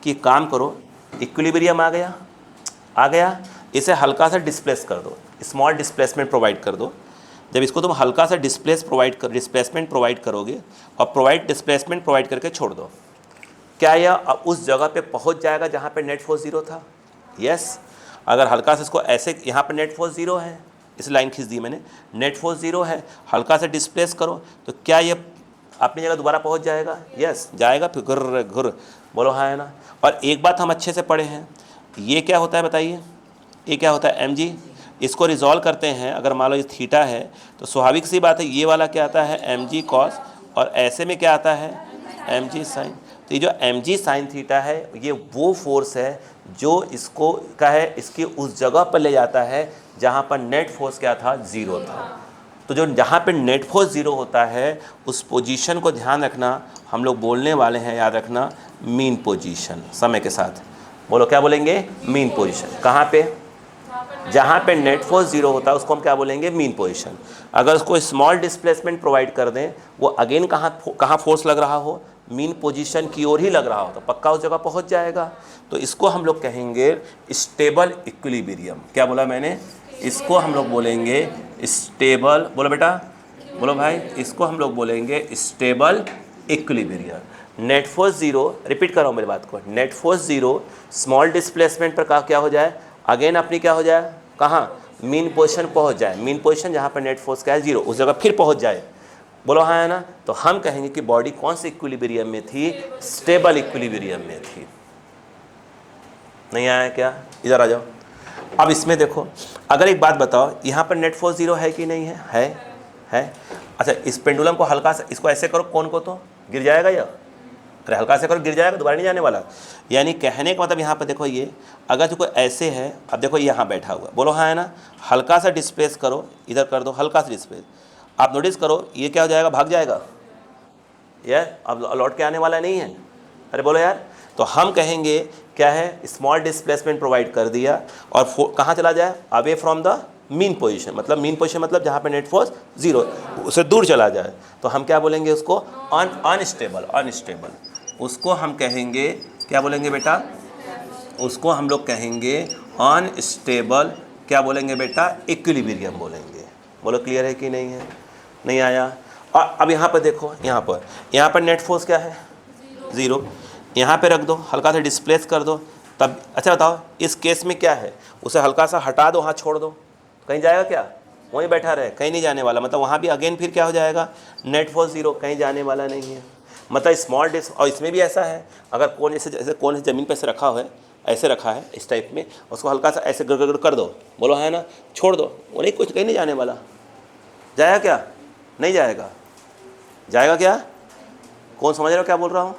S1: कि काम करो, इक्विलिब्रियम आ गया, इसे हल्का सा डिस्प्लेस कर दो, स्मॉल डिस्प्लेसमेंट प्रोवाइड कर दो। जब इसको तुम हल्का सा डिस्प्लेसमेंट प्रोवाइड करोगे और डिस्प्लेसमेंट प्रोवाइड करके छोड़ दो, क्या यह उस जगह पे पहुंच जाएगा जहाँ पे नेट फोर्स ज़ीरो था? यस। अगर हल्का सा इसको ऐसे, यहाँ पे नेट फोर्स ज़ीरो है, इस लाइन खींच दी मैंने, नेट फोर्स ज़ीरो है, हल्का सा डिस्प्लेस करो तो क्या ये अपनी जगह दोबारा पहुंच जाएगा? यस जाएगा। फिर घुर घुर, बोलो हाँ है ना? और एक बात हम अच्छे से पढ़े हैं, ये क्या होता है बताइए? ये क्या होता है? mg। इसको रिजॉल्व करते हैं, अगर मान लो ये थीटा है तो स्वाभाविक सी बात है ये वाला क्या आता है? mg कॉस, और ऐसे में क्या आता है? mg sine. तो ये जो mg साइन थीटा है ये वो फोर्स है जो इसको क्या है, इसकी उस जगह पर ले जाता है जहाँ पर नेट फोर्स क्या था? ज़ीरो था। तो जो जहाँ पे नेट फोर्स ज़ीरो होता है उस पोजीशन को ध्यान रखना, हम लोग बोलने वाले हैं, याद रखना, मीन पोजीशन। समय के साथ बोलो क्या बोलेंगे? Mean position. कहाँ पे? जहाँ पे नेट फोर्स ज़ीरो होता है उसको हम क्या बोलेंगे? Mean position. अगर उसको स्मॉल डिस्प्लेसमेंट प्रोवाइड कर दें, वो अगेन कहाँ फोर्स लग रहा हो? मीन पोजीशन की ओर ही लग रहा हो, तो पक्का उस जगह पहुँच जाएगा। तो इसको हम लोग कहेंगे स्टेबल इक्विलिब्रियम। क्या बोला मैंने? इसको हम लोग बोलेंगे स्टेबल, बोलो बेटा, बोलो भाई, इसको हम लोग बोलेंगे stable equilibrium. Net force zero, repeat कर रहा हूँ मेरी बात को, net force zero, small displacement पर क्या हो जाए? अगेन अपनी क्या हो जाए? कहाँ? मीन पोजीशन पहुँच जाए। मीन पोजीशन जहाँ पर नेट फोर्स क्या है? ज़ीरो, उस जगह फिर पहुँच जाए। बोलो हाँ है ना? तो हम कहेंगे कि बॉडी कौन से इक्विलिब्रियम में थी? स्टेबल इक्विलिब्रियम में थी। नहीं आया क्या? इधर आ जाओ। अब इसमें देखो, अगर एक बात बताओ, यहाँ पर नेट फोर्स ज़ीरो है कि नहीं है? है। अच्छा इस पेंडुलम को हल्का सा इसको ऐसे करो, कौन को तो गिर जाएगा या? अरे हल्का से करो, गिर जाएगा, दोबारा नहीं जाने वाला। यानी कहने का मतलब यहाँ पर देखो, ये अगर जो कोई ऐसे है, अब देखो यहाँ बैठा हुआ, बोलो हाँ है ना? हल्का सा डिस्प्लेस करो, इधर कर दो हल्का सा डिस्प्लेस, आप नोटिस करो ये क्या हो जाएगा? भाग जाएगा यार, अब लौट के आने वाला नहीं है। अरे बोलो यार। तो हम कहेंगे क्या है? स्मॉल डिस्प्लेसमेंट प्रोवाइड कर दिया और कहाँ चला जाए? Away from the mean position. मतलब मीन पोजीशन मतलब जहाँ पे नेट फोर्स ज़ीरो, उससे दूर चला जाए तो हम क्या बोलेंगे उसको? अनस्टेबल। उसको हम कहेंगे क्या बोलेंगे बेटा, उसको हम लोग कहेंगे अनस्टेबल, क्या बोलेंगे बेटा, इक्विलिब्रियम बोलेंगे। बोलो क्लियर है कि नहीं है, नहीं आया। और अब यहाँ पर देखो, यहाँ पर नेट फोर्स क्या है, 0। यहाँ पे रख दो, हल्का सा डिस्प्लेस कर दो, तब अच्छा बताओ इस केस में क्या है, उसे हल्का सा हटा दो, हाथ छोड़ दो, कहीं जाएगा क्या, वहीं बैठा रहे, कहीं नहीं जाने वाला। मतलब वहाँ भी अगेन फिर क्या हो जाएगा, नेट फोर्स 0, कहीं जाने वाला नहीं है। मतलब स्मॉल डिस, और इसमें भी ऐसा है, अगर कौन जैसे कौन ज़मीन पर से रखा हुआ है, ऐसे रखा है इस टाइप में, उसको हल्का सा ऐसे गड़गड़ कर दो, बोलो है ना, छोड़ दो, वो नहीं, कुछ कहीं नहीं जाने वाला। जाएगा क्या, नहीं जाएगा, जाएगा क्या, कौन समझ रहे हो क्या बोल रहा हूँ,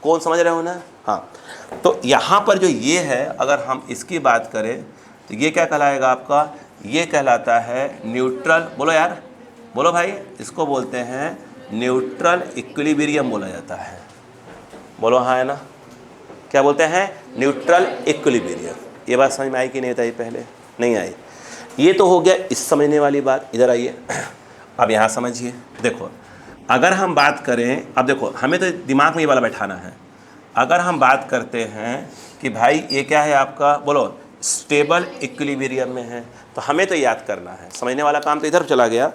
S1: कौन समझ रहे हो ना। हाँ, तो यहाँ पर जो ये है, अगर हम इसकी बात करें तो ये क्या कहलाएगा आपका, ये कहलाता है न्यूट्रल। बोलो यार, बोलो भाई, इसको बोलते हैं न्यूट्रल इक्विलिब्रियम बोला जाता है। बोलो हाँ है ना, क्या बोलते हैं, न्यूट्रल इक्विलिब्रियम। ये बात समझ में आई कि नहीं बताइए, पहले नहीं आई। ये तो हो गया इस समझने वाली बात। इधर आइए, अब यहाँ समझिए। देखो अगर हम बात करें, अब देखो हमें तो दिमाग में ये वाला बैठाना है। अगर हम बात करते हैं कि भाई ये क्या है आपका, बोलो स्टेबल इक्विलिब्रियम में है, तो हमें तो याद करना है, समझने वाला काम तो इधर चला गया।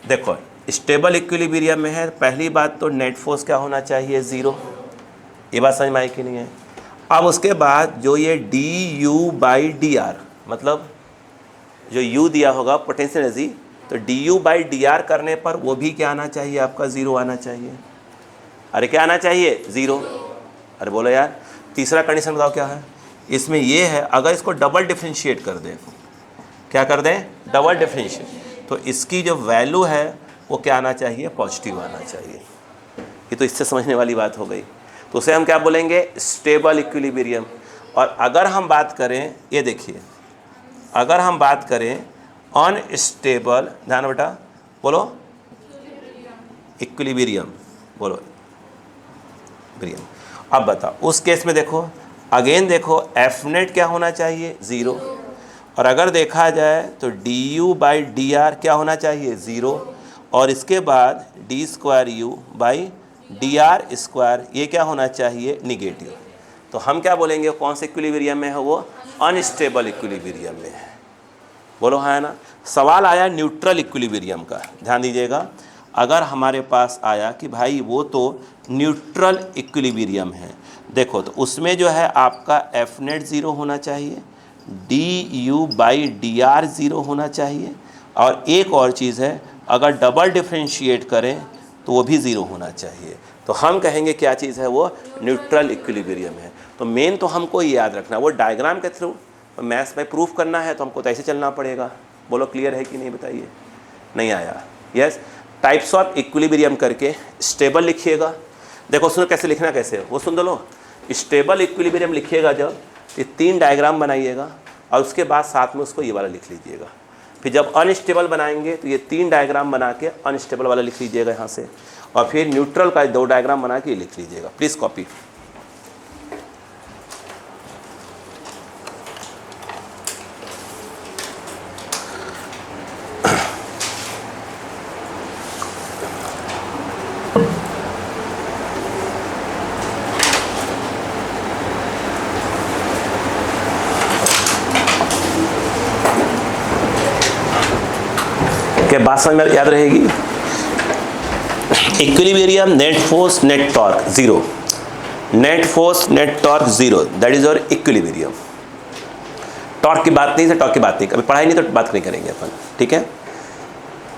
S1: देखो स्टेबल इक्विलिब्रियम में है, पहली बात तो नेट फोर्स क्या होना चाहिए, 0। ये बात समझ में आई कि नहीं है। अब उसके बाद जो ये du/dr, मतलब जो u दिया होगा पोटेंशियल एनर्जी, तो du/dr करने पर वो भी क्या आना चाहिए आपका, 0 आना चाहिए। अरे क्या आना चाहिए, 0। अरे बोलो यार, तीसरा कंडीशन बताओ क्या है इसमें, ये है अगर इसको डबल डिफरेंशिएट कर दें, क्या कर दें, डबल डिफरेंशिएट, तो इसकी जो वैल्यू है वो क्या आना चाहिए, पॉजिटिव आना चाहिए। ये तो इससे समझने वाली बात हो गई। तो उसे हम क्या बोलेंगे, स्टेबल इक्विलिब्रियम। और अगर हम बात करें, ये देखिए, अगर हम बात करें अनस्टेबल, ध्यान बेटा, बोलो इक्विलिब्रियम, बोलो ब्रियम। अब बताओ उस केस में देखो, अगेन देखो एफ नेट क्या होना चाहिए, 0। और अगर देखा जाए तो du/dr क्या होना चाहिए, 0। और इसके बाद d²u/dr², ये क्या होना चाहिए, निगेटिव। तो हम क्या बोलेंगे, कौन से इक्विलिब्रियम में है वो, अनस्टेबल इक्विलिब्रियम में है। बोलो हाँ है ना। सवाल आया न्यूट्रल इक्विलिब्रियम का, ध्यान दीजिएगा। अगर हमारे पास आया कि भाई वो तो न्यूट्रल इक्विलिब्रियम है, देखो तो उसमें जो है आपका एफ नेट 0 होना चाहिए, du/dr 0 होना चाहिए, और एक और चीज़ है, अगर डबल डिफरेंशिएट करें तो वो भी 0 होना चाहिए। तो हम कहेंगे क्या चीज़ है वो, न्यूट्रल इक्विलिब्रियम है। तो मेन तो हमको ये याद रखना, वो डायग्राम के थ्रू मैथ्स में प्रूफ करना है तो हमको तो ऐसे चलना पड़ेगा। बोलो क्लियर है कि नहीं बताइए, नहीं आया। यस, टाइप्स ऑफ इक्विलिब्रियम करके स्टेबल लिखिएगा। देखो सुनो कैसे लिखना, कैसे वो सुन लो। स्टेबल इक्विलिब्रियम लिखिएगा जब, ये 3 डायग्राम बनाइएगा और उसके बाद साथ में उसको ये वाला लिख लीजिएगा। फिर जब अनस्टेबल बनाएंगे तो ये 3 डायग्राम बना के अनस्टेबल वाला लिख लीजिएगा यहाँ से, और फिर न्यूट्रल का 2 डायग्राम बना के लिख लीजिएगा। Please copy. बात समझ में याद रहेगी। Equilibrium, net force, net torque 0, net force net torque 0, that is your equilibrium. Torque की बात नहीं है, टॉर्क की बात नहीं, अभी पढ़ाई नहीं तो बात नहीं करेंगे अपन, ठीक है।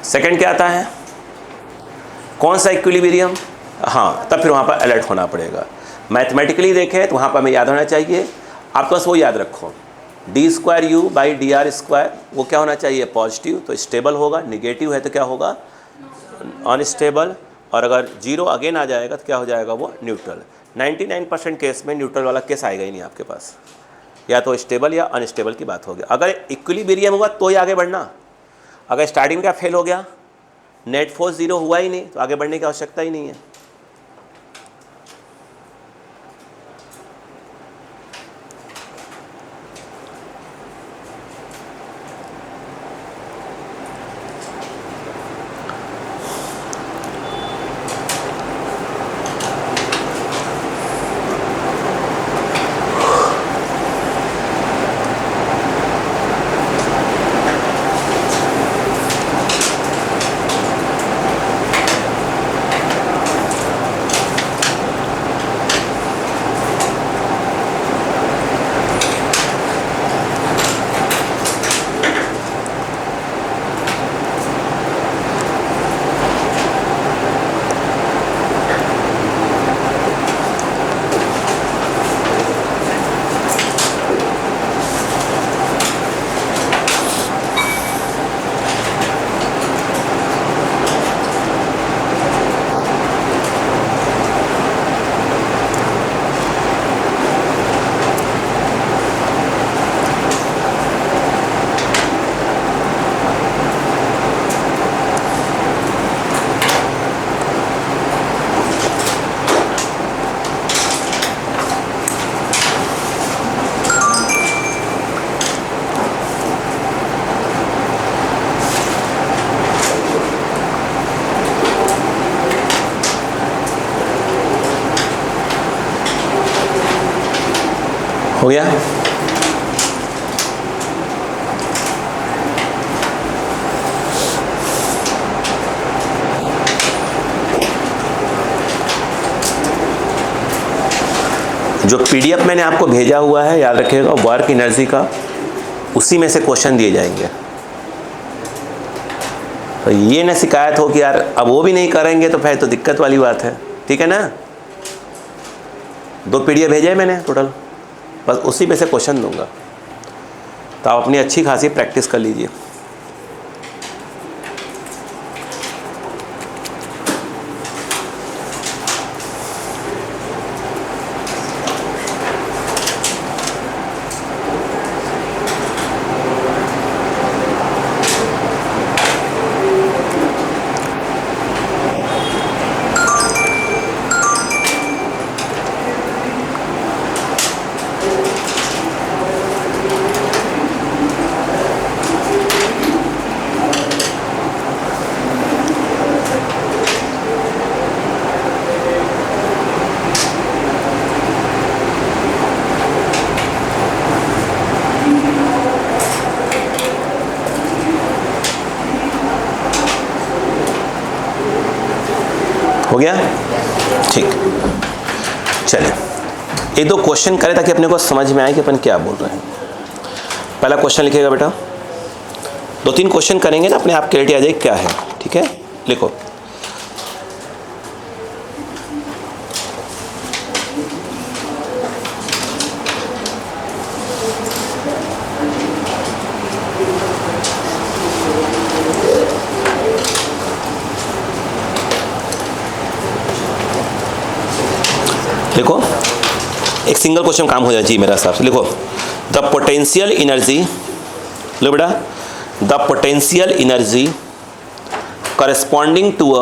S1: सेकंड क्या आता है, कौन सा इक्विलिब्रियम, हाँ तब फिर वहाँ पर अलर्ट होना पड़ेगा। मैथमेटिकली देखें तो वहाँ पर हमें याद होना चाहिए, आप बस वो याद रखो, d²u/dr², वो क्या होना चाहिए, पॉजिटिव, तो स्टेबल होगा। निगेटिव है तो क्या होगा, अनस्टेबल। और अगर 0 अगेन आ जाएगा तो क्या हो जाएगा, वो न्यूट्रल। 99% केस में न्यूट्रल वाला केस आएगा ही नहीं आपके पास, या तो स्टेबल या अनस्टेबल की बात होगी। अगर इक्विलिब्रियम होगा तो ही आगे बढ़ना। अगर स्टार्टिंग का फेल हो गया, नेट फोर्स 0 हुआ ही नहीं, तो आगे बढ़ने की आवश्यकता ही नहीं है। हो गया? जो पीडीएफ मैंने आपको भेजा हुआ है, याद रखिएगा, वर्क एनर्जी का, उसी में से क्वेश्चन दिए जाएंगे। तो ये ना शिकायत हो कि यार अब वो भी नहीं करेंगे तो फिर तो दिक्कत वाली बात है, ठीक है ना। 2 पीडीएफ भेजे मैंने टोटल, बस उसी में से क्वेश्चन दूंगा, तो आप अपनी अच्छी खासी प्रैक्टिस कर लीजिए। हो गया? ठीक, चलिए एक 2 क्वेश्चन करें ताकि अपने को समझ में आए कि अपन क्या बोल रहे हैं। पहला क्वेश्चन लिखिएगा बेटा, 2-3 क्वेश्चन करेंगे ना, अपने आप क्लैरिटी आ जाएगी क्या है, ठीक है। लिखो, लिखो, एक सिंगल क्वेश्चन काम हो जाए जी मेरा हिसाब से। लिखो, द पोटेंशियल एनर्जी, लो बेटा, the potential energy corresponding to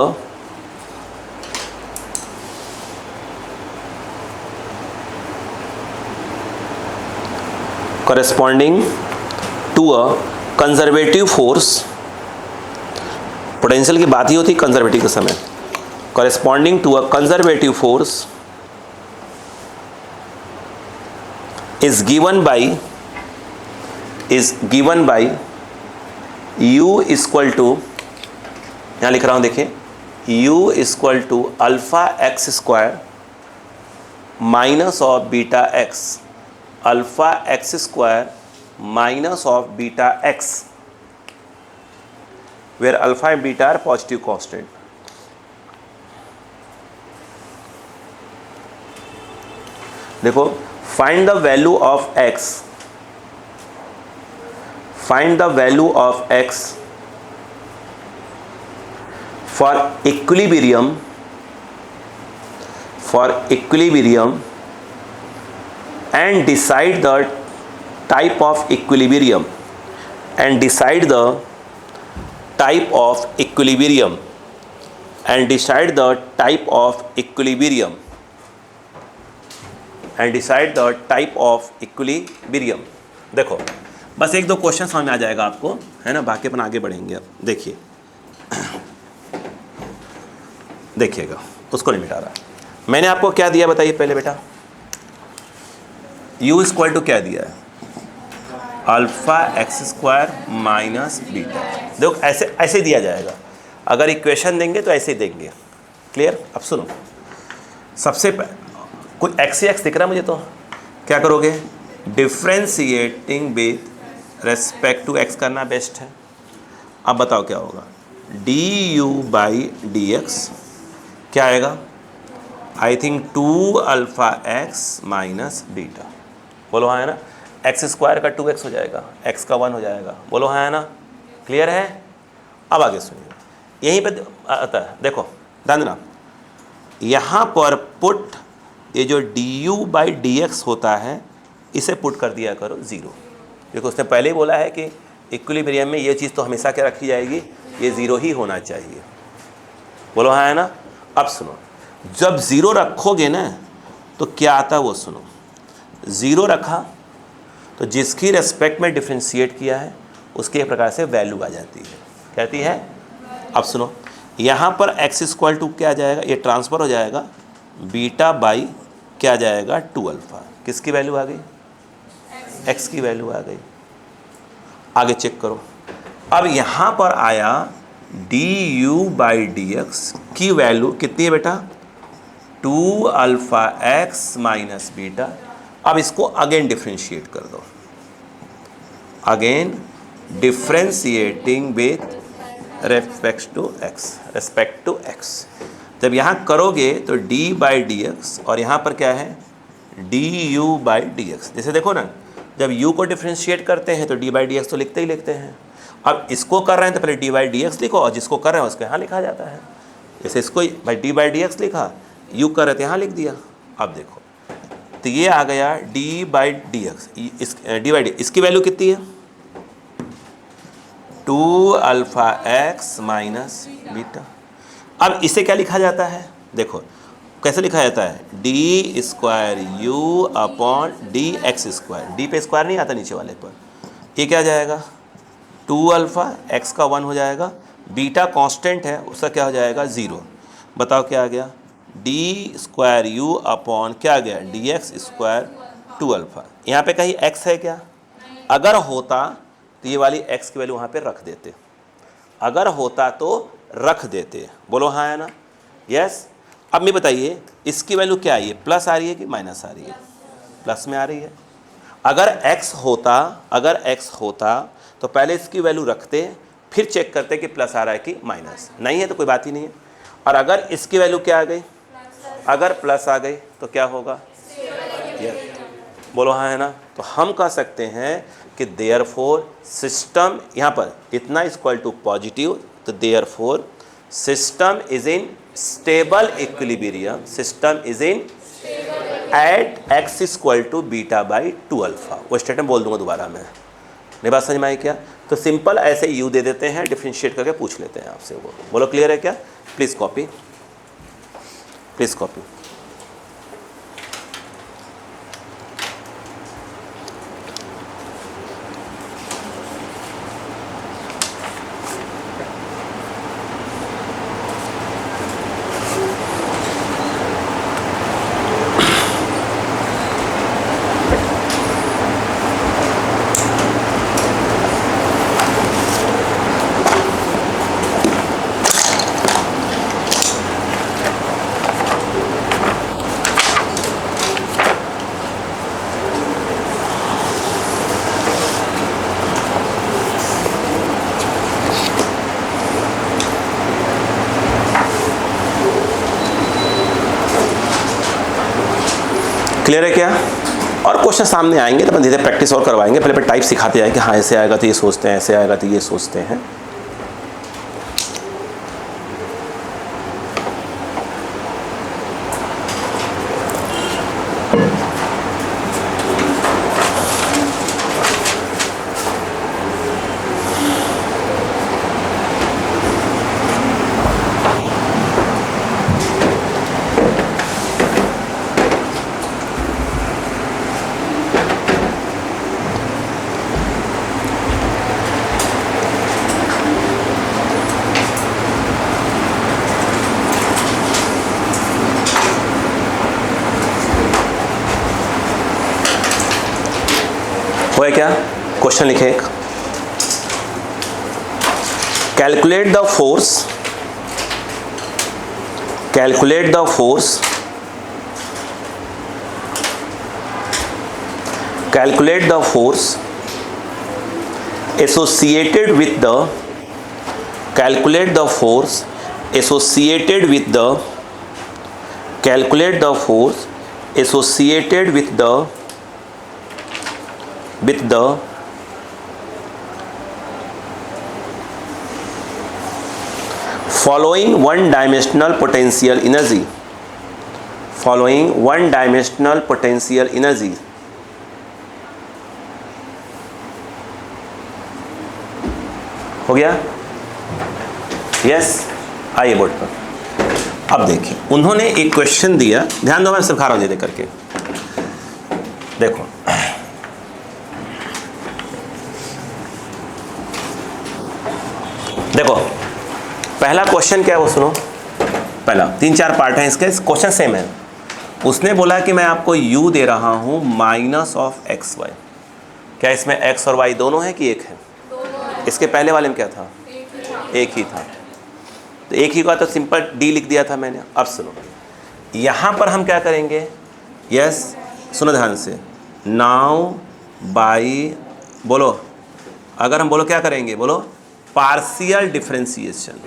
S1: a conservative force, potential की बात ही होती कंजर्वेटिव के समय, corresponding to a conservative force is given by u equal to, यहाँ लिख रहा हूँ देखिए, u equal to alpha x square minus of beta x, alpha x square minus of beta x, where alpha and beta are positive constant. देखो, find the value of x, find the value of x for equilibrium, and decide the type of equilibrium, and decide the type of equilibrium, and decide the type of equilibrium, and decide the type of equilibrium. देखो, बस एक दो question समझ में आ जाएगा आपको, है ना, बाकी अपन आगे बढ़ेंगे। अब देखिए, देखिएगा, उसको नहीं मिटा रहा। मैंने आपको क्या दिया बताइए पहले बेटा, u इक्वल टू क्या दिया है, alpha x square minus beta. देखो ऐसे ऐसे दिया जाएगा, अगर इक्वेशन देंगे तो ऐसे देंगे। क्लियर? अब सुनो, सबसे कोई एक्स ही एक्स दिख रहा है मुझे, तो क्या करोगे, differentiating with respect to x करना बेस्ट है। अब बताओ क्या होगा, d u by d x क्या आएगा, I think 2 alpha x minus beta. बोलो हाँ है ना, एक्स स्क्वायर का 2x हो जाएगा, x का 1 हो जाएगा। बोलो हाँ है ना, क्लियर है? अब आगे सुनिए, यहीं पे आता है, देखो ध्यान देना, यहाँ पर पुट ये जो D u by d x होता है, इसे पुट कर दिया करो 0। देखो उसने पहले ही बोला है कि इक्विलिब्रियम में ये चीज़ तो हमेशा क्या रखी जाएगी, ये 0 ही होना चाहिए। बोलो हाँ है ना। अब सुनो, जब 0 रखोगे ना तो क्या आता है वो सुनो, 0 रखा तो जिसकी रेस्पेक्ट में डिफ्रेंशिएट किया है उसके एक प्रकार से वैल्यू आ जाती है, कहती है। अब सुनो, यहाँ पर x इक्वल टू क्या आ जाएगा, ये ट्रांसफ़र हो जाएगा बीटा बाई क्या आ जाएगा 2 अल्फ़ा, किसकी वैल्यू आ गई, x की वैल्यू आ गई। आगे चेक करो, अब यहाँ पर आया du/dx की वैल्यू कितनी है बेटा, 2α x माइनस बीटा। अब इसको अगेन डिफ्रेंशिएट कर दो, again differentiating with respect to x। जब यहाँ करोगे तो d/dx और यहाँ पर क्या है du/dx। जैसे देखो ना, जब u को डिफ्रेंशिएट करते हैं तो d/dx तो लिखते ही लिखते हैं। अब इसको कर रहे हैं तो पहले d/dx लिखो, और जिसको कर रहे हैं उसको यहाँ लिखा जाता है। जैसे इसको भाई d/dx लिखा, u कर रहे थे यहाँ लिख दिया। अब देखो तो ये आ गया d/dx, इसकी वैल्यू कितनी है 2α x माइनस बीटा। अब इसे क्या लिखा जाता है, देखो कैसे लिखा जाता है, d²u/dx²। डी पे स्क्वायर नहीं आता नीचे वाले पर, ये क्या आ जाएगा 2α, x का 1 हो जाएगा, बीटा कांस्टेंट है उसका क्या हो जाएगा 0। बताओ क्या आ गया, d²u/ क्या आ गया dx²। 2α यहाँ पे कहीं x है क्या, अगर होता तो ये वाली x की वैल्यू वहाँ पे रख देते, अगर होता तो रख देते। बोलो हाँ है ना, यस। अब मैं बताइए इसकी वैल्यू क्या आई है, प्लस आ रही है कि माइनस आ रही है, प्लस में आ रही है। अगर x होता तो पहले इसकी वैल्यू रखते, फिर चेक करते कि प्लस आ रहा है कि माइनस, नहीं है तो कोई बात ही नहीं है। और अगर इसकी वैल्यू क्या आ गई, अगर प्लस आ गई तो क्या होगा, बोलो हाँ है ना। तो हम कह सकते हैं कि देयरफॉर सिस्टम, यहाँ पर इतना इक्वल टू पॉजिटिव, तो therefore system is in stable equilibrium, system is in at x = β/2α। वो स्टेटमेंट बोल दूंगा दोबारा मैं, नहीं बात समझ में आई क्या। तो सिंपल ऐसे u दे देते हैं, डिफरेंशिएट करके पूछ लेते हैं आपसे। वो बोलो क्लियर है क्या, please copy, please copy. Clear है क्या। और क्वेश्चन सामने आएंगे तो अपन धीरे प्रैक्टिस और करवाएंगे, पहले टाइप सिखाते जाए कि हाँ ऐसे आएगा तो ये सोचते हैं, ऐसे आएगा तो ये सोचते हैं। हुआ क्या, क्वेश्चन लिखे एक, calculate the force, calculate the force, calculate the force associated with the, calculate the force associated with the, calculate the force associated with the following one-dimensional potential energy, following one-dimensional potential energy। हो गया, yes. आइए board पर। अब देखिए उन्होंने एक question दिया, ध्यान दो मैं सिखा रहा हूँ दे करके, देखो देखो पहला क्वेश्चन क्या है वो सुनो, पहला 3-4 पार्ट हैं इसके, क्वेश्चन सेम है। उसने बोला कि मैं आपको u दे रहा हूं -(x, y) क्या इसमें x और y दोनों है कि एक है? इसके पहले वाले में क्या था? एक ही था। तो एक ही का तो सिंपल d लिख दिया था मैंने। अब सुनो, यहाँ पर हम क्या करेंगे? यस, सुनो ध्यान से। नाउ बाई, बोलो, अगर हम बोलो क्या करेंगे, बोलो पार्शियल डिफरेंशिएशन।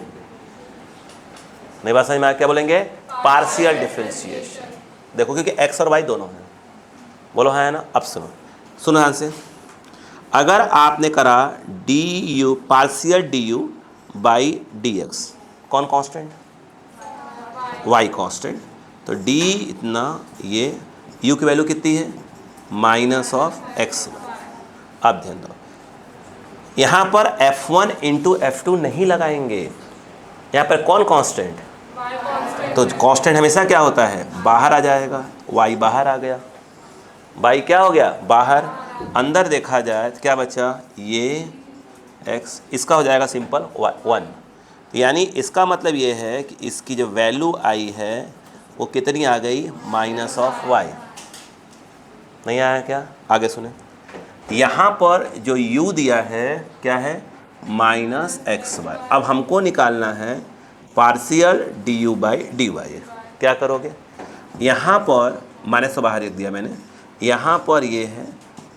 S1: नहीं बात समझ में आया? क्या बोलेंगे? Partial differentiation. देखो क्योंकि x और y दोनों हैं, बोलो हाँ है ना। अब सुनो, सुनो ध्यान से। अगर आपने करा D you, partial d u by d x, कौन कांस्टेंट? y constant. तो d इतना, ये u की वैल्यू कितनी है? Minus of x. अब ध्यान दो, यहाँ पर f1 इंटू F2 नहीं लगाएंगे। यहाँ पर कौन कांस्टेंट? तो कांस्टेंट हमेशा क्या होता है? बाहर आ जाएगा। y बाहर आ गया, y क्या हो गया? बाहर। अंदर देखा जाए तो क्या बचा? ये x, इसका हो जाएगा सिंपल 1। यानी इसका मतलब ये है कि इसकी जो वैल्यू आई है वो कितनी आ गई? Minus of y। नहीं आया क्या? आगे सुने, यहाँ पर जो u दिया है क्या है? Minus x y. अब हमको निकालना है partial d u by d y. क्या करोगे? यहाँ पर माइनस तो बाहर लिख दिया मैंने, यहाँ पर ये है,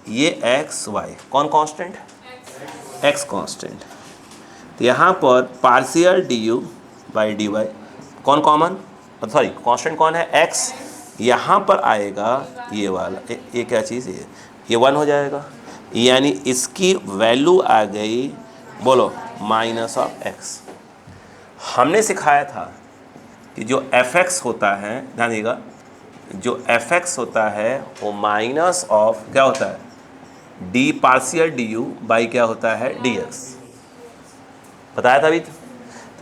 S1: ये एक्स वाई, कौन कांस्टेंट? X constant. तो यहाँ पर partial d u by d y, कौन कॉमन, सॉरी कांस्टेंट कौन है? एक्स। यहाँ पर आएगा ये वाला, ये क्या चीज़, ये 1 हो जाएगा। यानी इसकी वैल्यू आ गई, बोलो माइनस ऑफ एक्स। हमने सिखाया था कि जो एफ एक्स होता है, ध्यान दीजिएगा, जो एफ एक्स होता है वो माइनस ऑफ क्या होता है? D partial d u by क्या होता है? D x. बताया था अभी।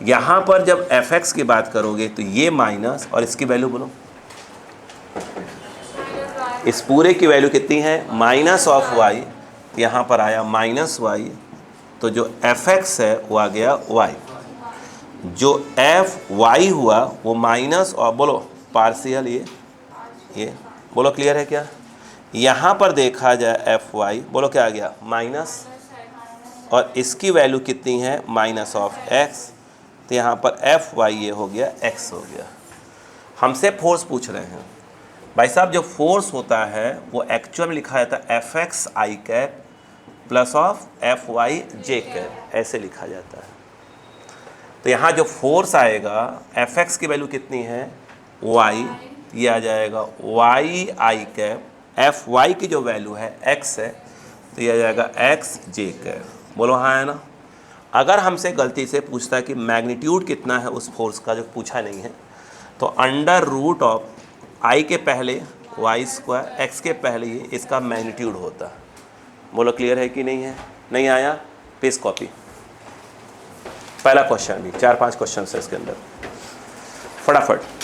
S1: यहाँ पर जब एफ एक्स की बात करोगे तो ये माइनस और इसकी वैल्यू बोलो, इस पूरे की वैल्यू कितनी है? Minus of y. यहाँ पर आया माइनस वाई, तो जो एफ एक्स है वो आ गया वाई। जो एफ वाई हुआ वो माइनस और बोलो पार्शियल ये बोलो क्लियर है क्या? यहाँ पर देखा जाए एफ वाई, बोलो क्या आ गया? माइनस, और इसकी वैल्यू कितनी है? Minus of x. तो यहाँ पर एफ वाई ये हो गया, एक्स हो गया। हमसे फोर्स पूछ रहे हैं भाई साहब। जो फोर्स होता है वो एक्चुअल में लिखा जाता है f x i cap plus of f y j cap, ऐसे लिखा जाता है। तो यहाँ जो फोर्स आएगा, एफ एक्स की वैल्यू कितनी है? वाई, ये आ जाएगा वाई आई कैप, एफ वाई की जो वैल्यू है एक्स है, तो ये आ जाएगा एक्स जे कैप। बोलो हाँ है ना। अगर हमसे गलती से पूछता है कि मैग्नीट्यूड कितना है उस फोर्स का, जो पूछा नहीं है, तो अंडर रूट ऑफ आई के पहले वाई स्क्वायर, एक्स के पहले ये इसका मैग्नीट्यूड होता है। बोलो क्लियर है कि नहीं है? नहीं आया? Page copy. पहला क्वेश्चन भी 4-5 क्वेश्चन है इसके अंदर, फटाफट।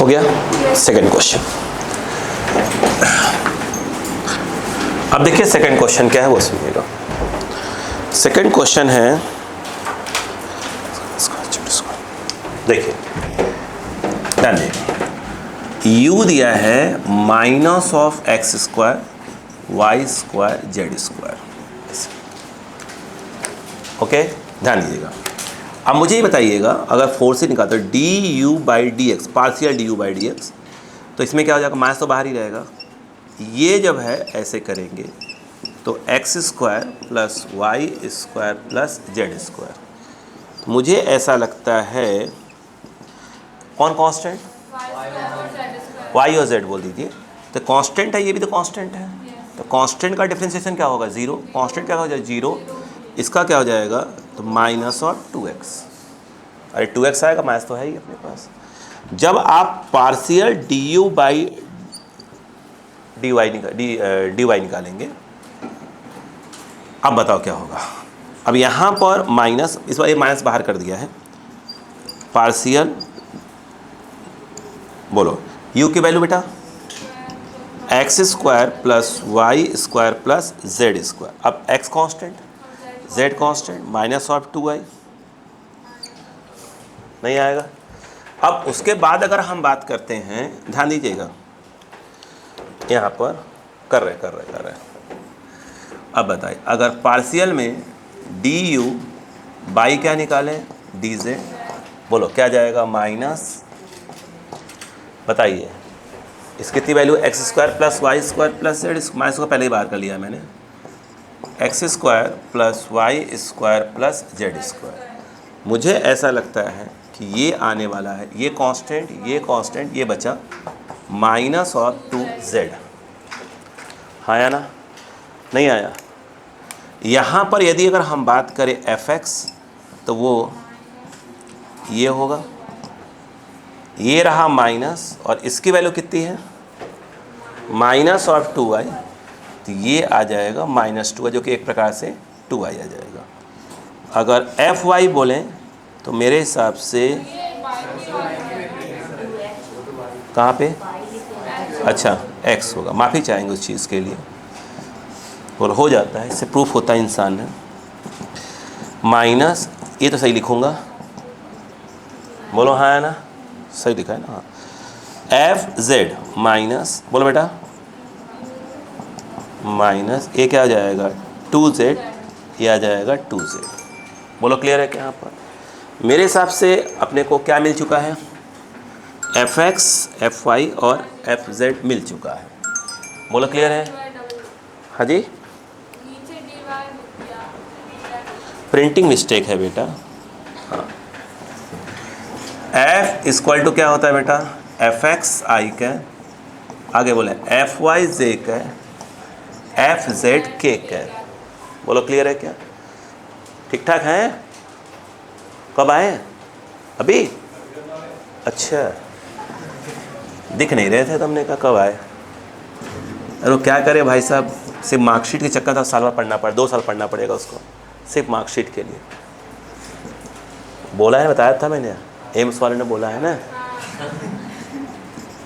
S1: हो गया सेकंड क्वेश्चन। अब देखिए सेकंड क्वेश्चन क्या है वो सुनिएगा। सेकंड क्वेश्चन है, देखिए ध्यान दीजिए, u दिया है minus of x square y square z square. Okay, ध्यान दीजिएगा। अब मुझे ये बताइएगा, अगर फोर से निकालते हो D u by d x, partial d u by d x, तो इसमें क्या हो जाएगा, माइनस तो बाहर ही रहेगा। ये जब है ऐसे करेंगे तो x square plus y square plus z square. मुझे ऐसा लगता है कौन कांस्टेंट, वाई और जेड बोल दीजिए। तो कांस्टेंट है, ये भी तो कांस्टेंट है। तो कांस्टेंट का डिफरेंशिएशन क्या होगा, जीरो। कांस्टेंट क्या हो जाएगा, जीरो। इसका क्या हो जाएगा, तो माइनस और 2x। अरे 2x आएगा, माइनस तो है ही अपने पास। जब आप partial d u by d y निकालेंगे, अब बताओ क्या होगा। अब यहाँ पर माइनस, इस बार ये माइनस बाहर कर दिया है। पार्शियल बोलो u की वैल्यू बेटा x square plus y square plus z square. अब x constant, z constant, minus of 2y नहीं आएगा। अब उसके बाद अगर हम बात करते हैं, ध्यान दीजिएगा, यहाँ पर कर रहे। अब बताइए, अगर पार्शियल में डी यू बाई क्या निकालें, डी जेड, बोलो क्या जाएगा, माइनस, बताइए इसकी कितनी value, x square plus y square plus z, minus को पहले ही बाहर कर लिया मैंने, x square plus y square plus z square. मुझे ऐसा लगता है कि ये आने वाला है, ये कांस्टेंट, ये बचा माइनस और 2z। हाँ आया ना, नहीं आया। यहाँ पर यदि अगर हम बात करें fx, तो वो ये होगा, ये रहा माइनस, और इसकी वैल्यू कितनी है, माइनस ऑफ 2y, तो ये आ जाएगा माइनस 2y, जो कि एक प्रकार से 2y आ जाएगा। अगर fy बोलें तो मेरे हिसाब से कहाँ पे, अच्छा x होगा, माफ़ी चाहेंगे उस चीज़ के लिए, और हो जाता है, इससे प्रूफ होता है इंसान है। माइनस, ये तो सही लिखूँगा, बोलो हाँ है ना, सही लिखा है ना, हाँ। एफ जेड माइनस, बोलो बेटा माइनस, ये क्या आ जाएगा 2z, ये आ जाएगा 2z। बोलो क्लियर है क्या। यहाँ पर मेरे हिसाब से अपने को क्या मिल चुका है, fx, fy और fz मिल चुका है। बोलो क्लियर है, हाँ जी, प्रिंटिंग मिस्टेक है बेटा। हाँ, f इक्वल टू क्या होता है बेटा, fx i का, आगे बोले fy j का, fz k का। बोलो क्लियर है क्या, ठीक ठाक है। कब आए, अभी, अच्छा दिख नहीं रहे थे, तुमने कहा कब आए। अरे क्या करे भाई साहब, सिर्फ मार्कशीट के चक्कर था, साल भर पढ़ना पड़ा, 2 साल पढ़ना पड़ेगा उसको, सिर्फ मार्कशीट के लिए। बोला है, बताया था मैंने, एम्स वाले ने बोला है ना।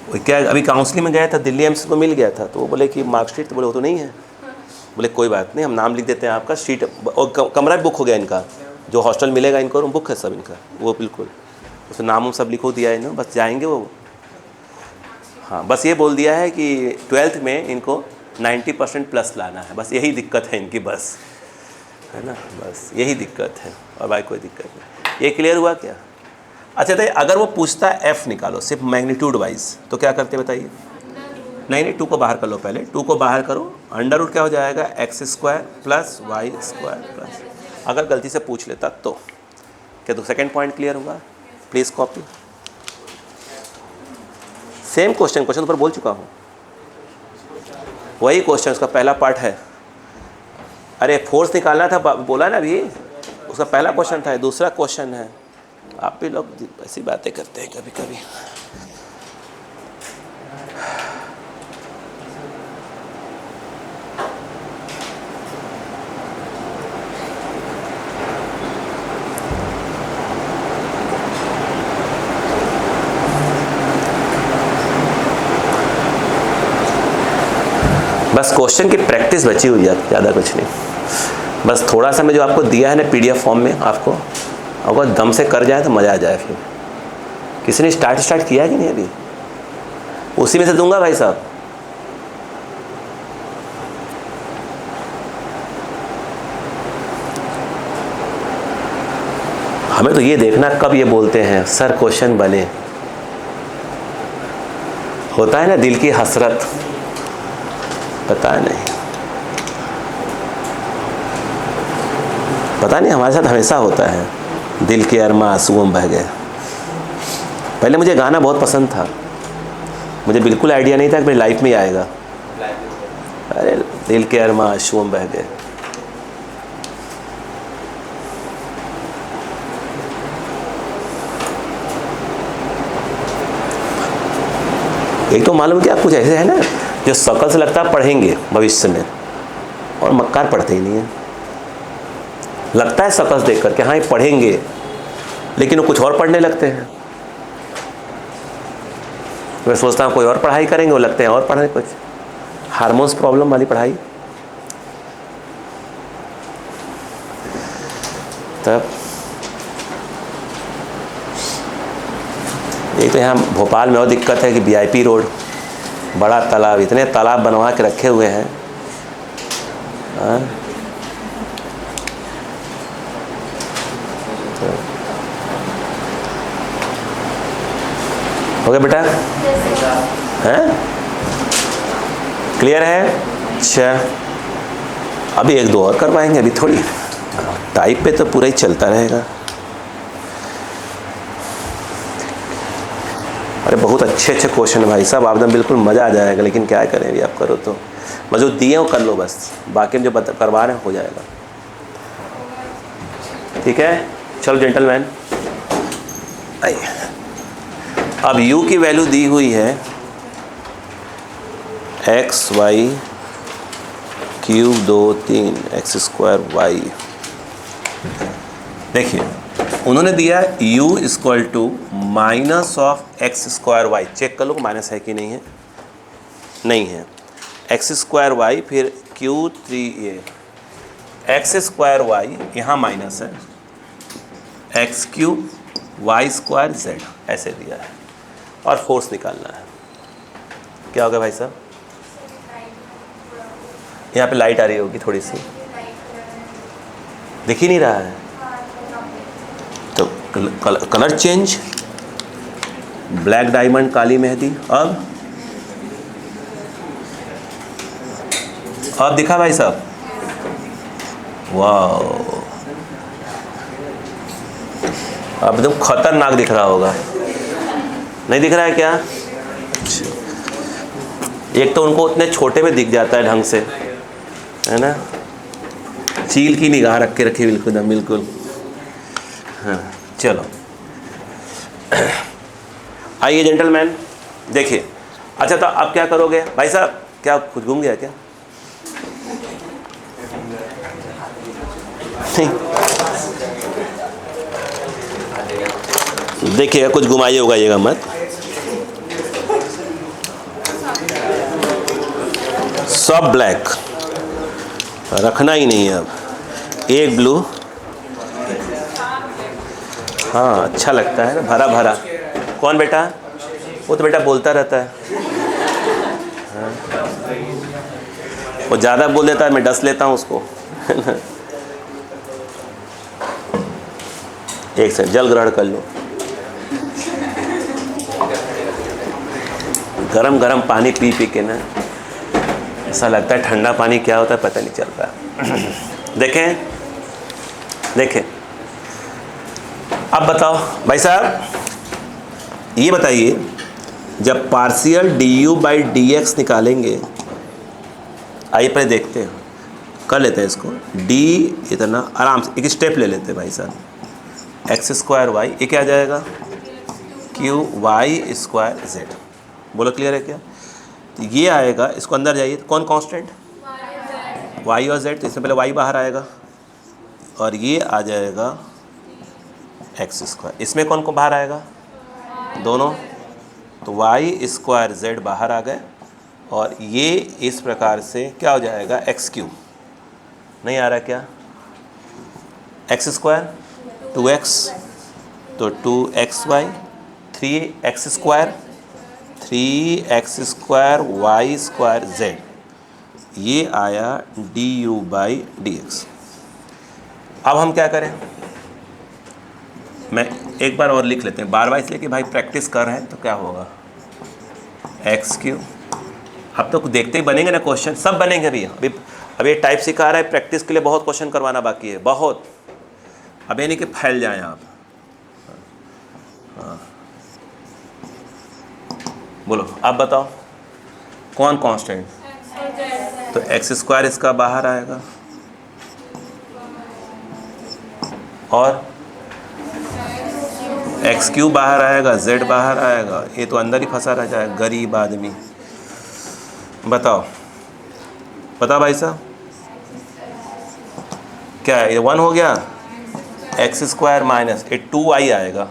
S1: वो क्या, अभी काउंसलिंग में गया था, दिल्ली एम्स को मिल गया था, तो वो बोले कि मार्कशीट, तो बोले वो तो नहीं है। बोले कोई बात नहीं, हम नाम लिख देते हैं आपका, सीट और कमरा बुक हो गया इनका, जो हॉस्टल मिलेगा इनको बुक है सब इनका, वो बिल्कुल उसमें नाम सब लिखो दिया है इन्होंने, बस जाएंगे वो। हाँ, बस ये बोल दिया है कि 12th में इनको 90% प्लस लाना है, बस यही दिक्कत है इनकी, बस है ना, बस यही दिक्कत है, और भाई कोई दिक्कत नहीं। ये क्लियर हुआ क्या। अच्छा, तो अगर वो पूछता है f निकालो सिर्फ मैग्नीट्यूड वाइज, तो क्या करते बताइए। नहीं, 2 को बाहर कर लो, पहले 2 को बाहर करो, अंडर रूट क्या हो जाएगा, x square plus y square plus, अगर गलती से पूछ लेता तो क्या, तो सेकंड पॉइंट क्लियर हुआ। प्लीज़ कॉपी, सेम क्वेश्चन पर बोल चुका हूँ, वही क्वेश्चन, उसका पहला पार्ट है। अरे फोर्स निकालना था, बोला ना अभी, उसका पहला क्वेश्चन था, दूसरा क्वेश्चन है। आप भी लोग ऐसी बातें करते हैं कभी कभी। बस क्वेश्चन की प्रैक्टिस बची हुई है, ज़्यादा कुछ नहीं। बस थोड़ा सा मैं जो आपको दिया है ना PDF फॉर्म में, आपको अगर दम से कर जाए तो मज़ा आ जाए। फिर किसी ने स्टार्ट किया है कि नहीं अभी? उसी में से दूंगा भाई साहब। हमें तो ये देखना कब ये बोलते हैं सर क्वेश्चन बने। होता है ना दिल की हसरत, पता नहीं हमारे साथ हमेशा होता है, दिल के अरमा आंसुओं में बह गए। पहले मुझे गाना बहुत पसंद था, मुझे बिल्कुल आइडिया नहीं था कि मेरी लाइफ में आएगा। अरे दिल के अरमा आंसुओं में बह गए। एक तो मालूम क्या कुछ ऐसे है ना जो शकल से लगता है पढ़ेंगे भविष्य में, और मक्कार पढ़ते ही नहीं है। लगता है शकल देख कर के हाँ ये पढ़ेंगे, लेकिन वो कुछ और पढ़ने लगते हैं। मैं सोचता हूँ कोई और पढ़ाई करेंगे, वो लगते हैं और पढ़ने, कुछ हार्मोन्स प्रॉब्लम वाली पढ़ाई। तब एक तो यहाँ भोपाल में और दिक्कत है कि VIP रोड, बड़ा तालाब, इतने तालाब बनवा के रखे हुए हैं। हो गया बेटा? हैं? क्लियर है? अच्छा, अभी एक दो और करवाएंगे, अभी थोड़ी। टाइप पे तो पूरा ही चलता रहेगा। अरे बहुत अच्छे क्वेश्चन भाई साहब, आपने बिल्कुल मज़ा आ जाएगा। लेकिन क्या करें अभी, आप करो तो मैं जो दिए हो कर लो बस, बाकी में जो करवा रहे हैं हो जाएगा। ठीक है, चलो जेंटलमैन। अब u की वैल्यू दी हुई है x y cube 2 3 x square y। देखिए उन्होंने दिया u equal to minus of x square y. Check कर लो माइनस है कि नहीं है। नहीं है। एक्स स्क्वायर वाई, फिर Q3a एक्स स्क्वायर वाई, यहाँ माइनस है, x cube y square z, ऐसे दिया है। और फोर्स निकालना है। क्या होगा भाई साहब? यहाँ पे लाइट आ रही होगी थोड़ी सी, दिख ही नहीं रहा है तो कलर चेंज, ब्लैक डायमंड काली मेहंदी। अब दिखा भाई साहब? वाह, अब एकदम खतरनाक दिख रहा होगा। नहीं दिख रहा है क्या? एक तो उनको उतने छोटे में दिख जाता है ढंग से, है ना, चील की निगाह रख के रखी बिल्कुल ना, बिल्कुल। हाँ चलो आइए जेंटलमैन, देखिए। अच्छा तो आप क्या करोगे भाई साहब? क्या कुछ घूम गया क्या? देखिएगा, कुछ घुमाइए उगाइएगा मत। सब ब्लैक रखना ही नहीं है अब। एक ब्लू, हाँ अच्छा लगता है ना, भरा भरा। कौन बेटा? वो तो बेटा बोलता रहता है। हाँ। वो ज़्यादा बोल देता है, मैं डस लेता हूँ उसको। एक सेकंड, जल ग्रहण कर लो। गरम गरम पानी पी पी के ना ऐसा लगता है ठंडा पानी क्या होता है पता नहीं चलता। देखें देखें, अब बताओ भाई साहब, ये बताइए जब पार्शियल du/dx निकालेंगे, आइए पहले देखते हैं, कर लेते हैं इसको। d इतना आराम से एक स्टेप ले लेते हैं भाई साहब। एक्स स्क्वायर वाई, ये क्या आ जाएगा? Q y square z. बोलो क्लियर है क्या? तो ये आएगा, इसको अंदर जाइए, कौन कांस्टेंट? वाई और जेड। तो इसमें पहले वाई बाहर आएगा और ये आ जाएगा एक्स स्क्वायर। इसमें कौन को बाहर आएगा? दोनों। तो वाई स्क्वायर जेड बाहर आ गए और ये इस प्रकार से क्या हो जाएगा, एक्स क्यूब, नहीं आ रहा क्या, एक्स स्क्वायर 2x, तो 2xy 3x square 3x² y² z, ये आया du/dx। अब हम क्या करें, मैं एक बार और लिख लेते हैं, बार बार इसलिए कि भाई प्रैक्टिस कर रहे हैं तो क्या होगा, x3। अब तो देखते ही बनेंगे ना क्वेश्चन, सब बनेंगे अभी ये टाइप सिखा रहा है, प्रैक्टिस के लिए बहुत क्वेश्चन करवाना बाकी है, बहुत। अब ये नहीं कि फैल जाएं आप। हाँ बोलो, आप बताओ कौन कांस्टेंट, तो x² इसका बाहर आएगा और x³ बाहर आएगा, z बाहर आएगा, ये तो अंदर ही फंसा रह जाएगा, गरीब आदमी। बताओ भाई साहब, क्या है, ये 1 हो गया, x² माइनस ये 2y आएगा,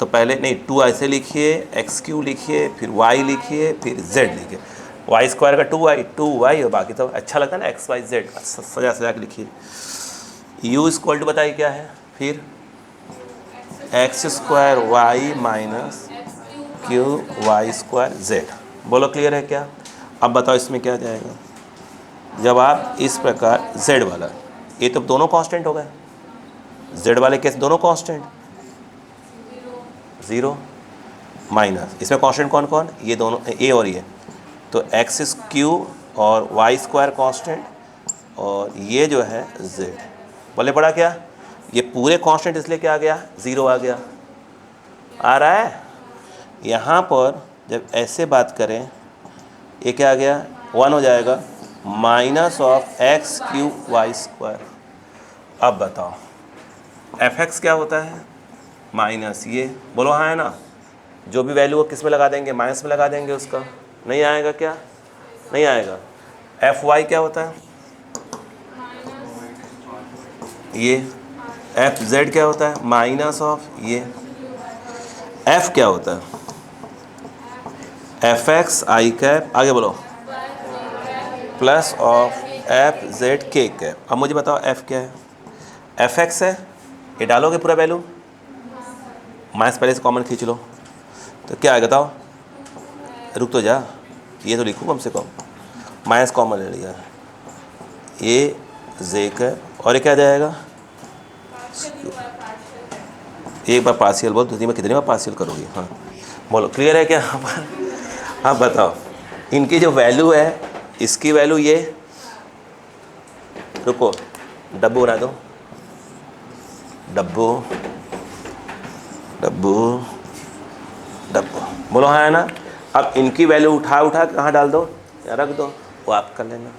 S1: तो पहले नहीं 2 ऐसे लिखिए, x³ लिखिए, फिर y लिखिए, फिर z लिखिए, y² का 2y और बाकी तो अच्छा लगता है ना, x y z सजा के लिखिए। u इक्वल टू बताइए क्या है, फिर x² y minus q y² z। बोलो क्लियर है क्या। अब बताओ इसमें क्या जाएगा, जब आप इस प्रकार z वाला, ये तो दोनों कांस्टेंट हो गए, z वाले केस दोनों कांस्टेंट, 0 माइनस इसमें कांस्टेंट कौन कौन, ये दोनों a और ये, तो x³ और y² कांस्टेंट, और ये जो है z। बोले पड़ा क्या, ये पूरे कांस्टेंट इसलिए क्या आ गया, 0 आ गया, आ रहा है। यहाँ पर जब ऐसे बात करें, ये क्या आ गया, 1 हो जाएगा, माइनस ऑफ x³ y²। अब बताओ fx क्या होता है, माइनस ये, बोलो हाँ है ना, जो भी वैल्यू हो किस में लगा देंगे, माइनस में लगा देंगे, उसका नहीं आएगा क्या, नहीं आएगा। fy क्या होता है, ये fz क्या होता है, माइनस ऑफ ये, f क्या होता है, fx i कैप, आगे बोलो, plus of fz k cap. अब मुझे बताओ f क्या है, fx है, ये डालोगे पूरा वैल्यू, माइनस पहले से कॉमन खींच लो, तो क्या आएगा बताओ, रुक तो जा, ये तो लिखूँ कम से कम, माइनस कॉमन ले लिया, ये z कैप, और ये क्या जाएगा, एक बार पार्शियल बोल, दूसरी में कितनी बार पार्शियल करोगी, हाँ बोलो क्लियर है क्या यहाँ पर। हाँ बताओ, इनकी जो वैल्यू है, इसकी वैल्यू ये, रुको डब्बू बना दो, डब्बू डब्बू डब्बू, बोलो हाँ है ना। अब इनकी वैल्यू उठा कहाँ डाल दो, या रख दो, वो आप कर लेना।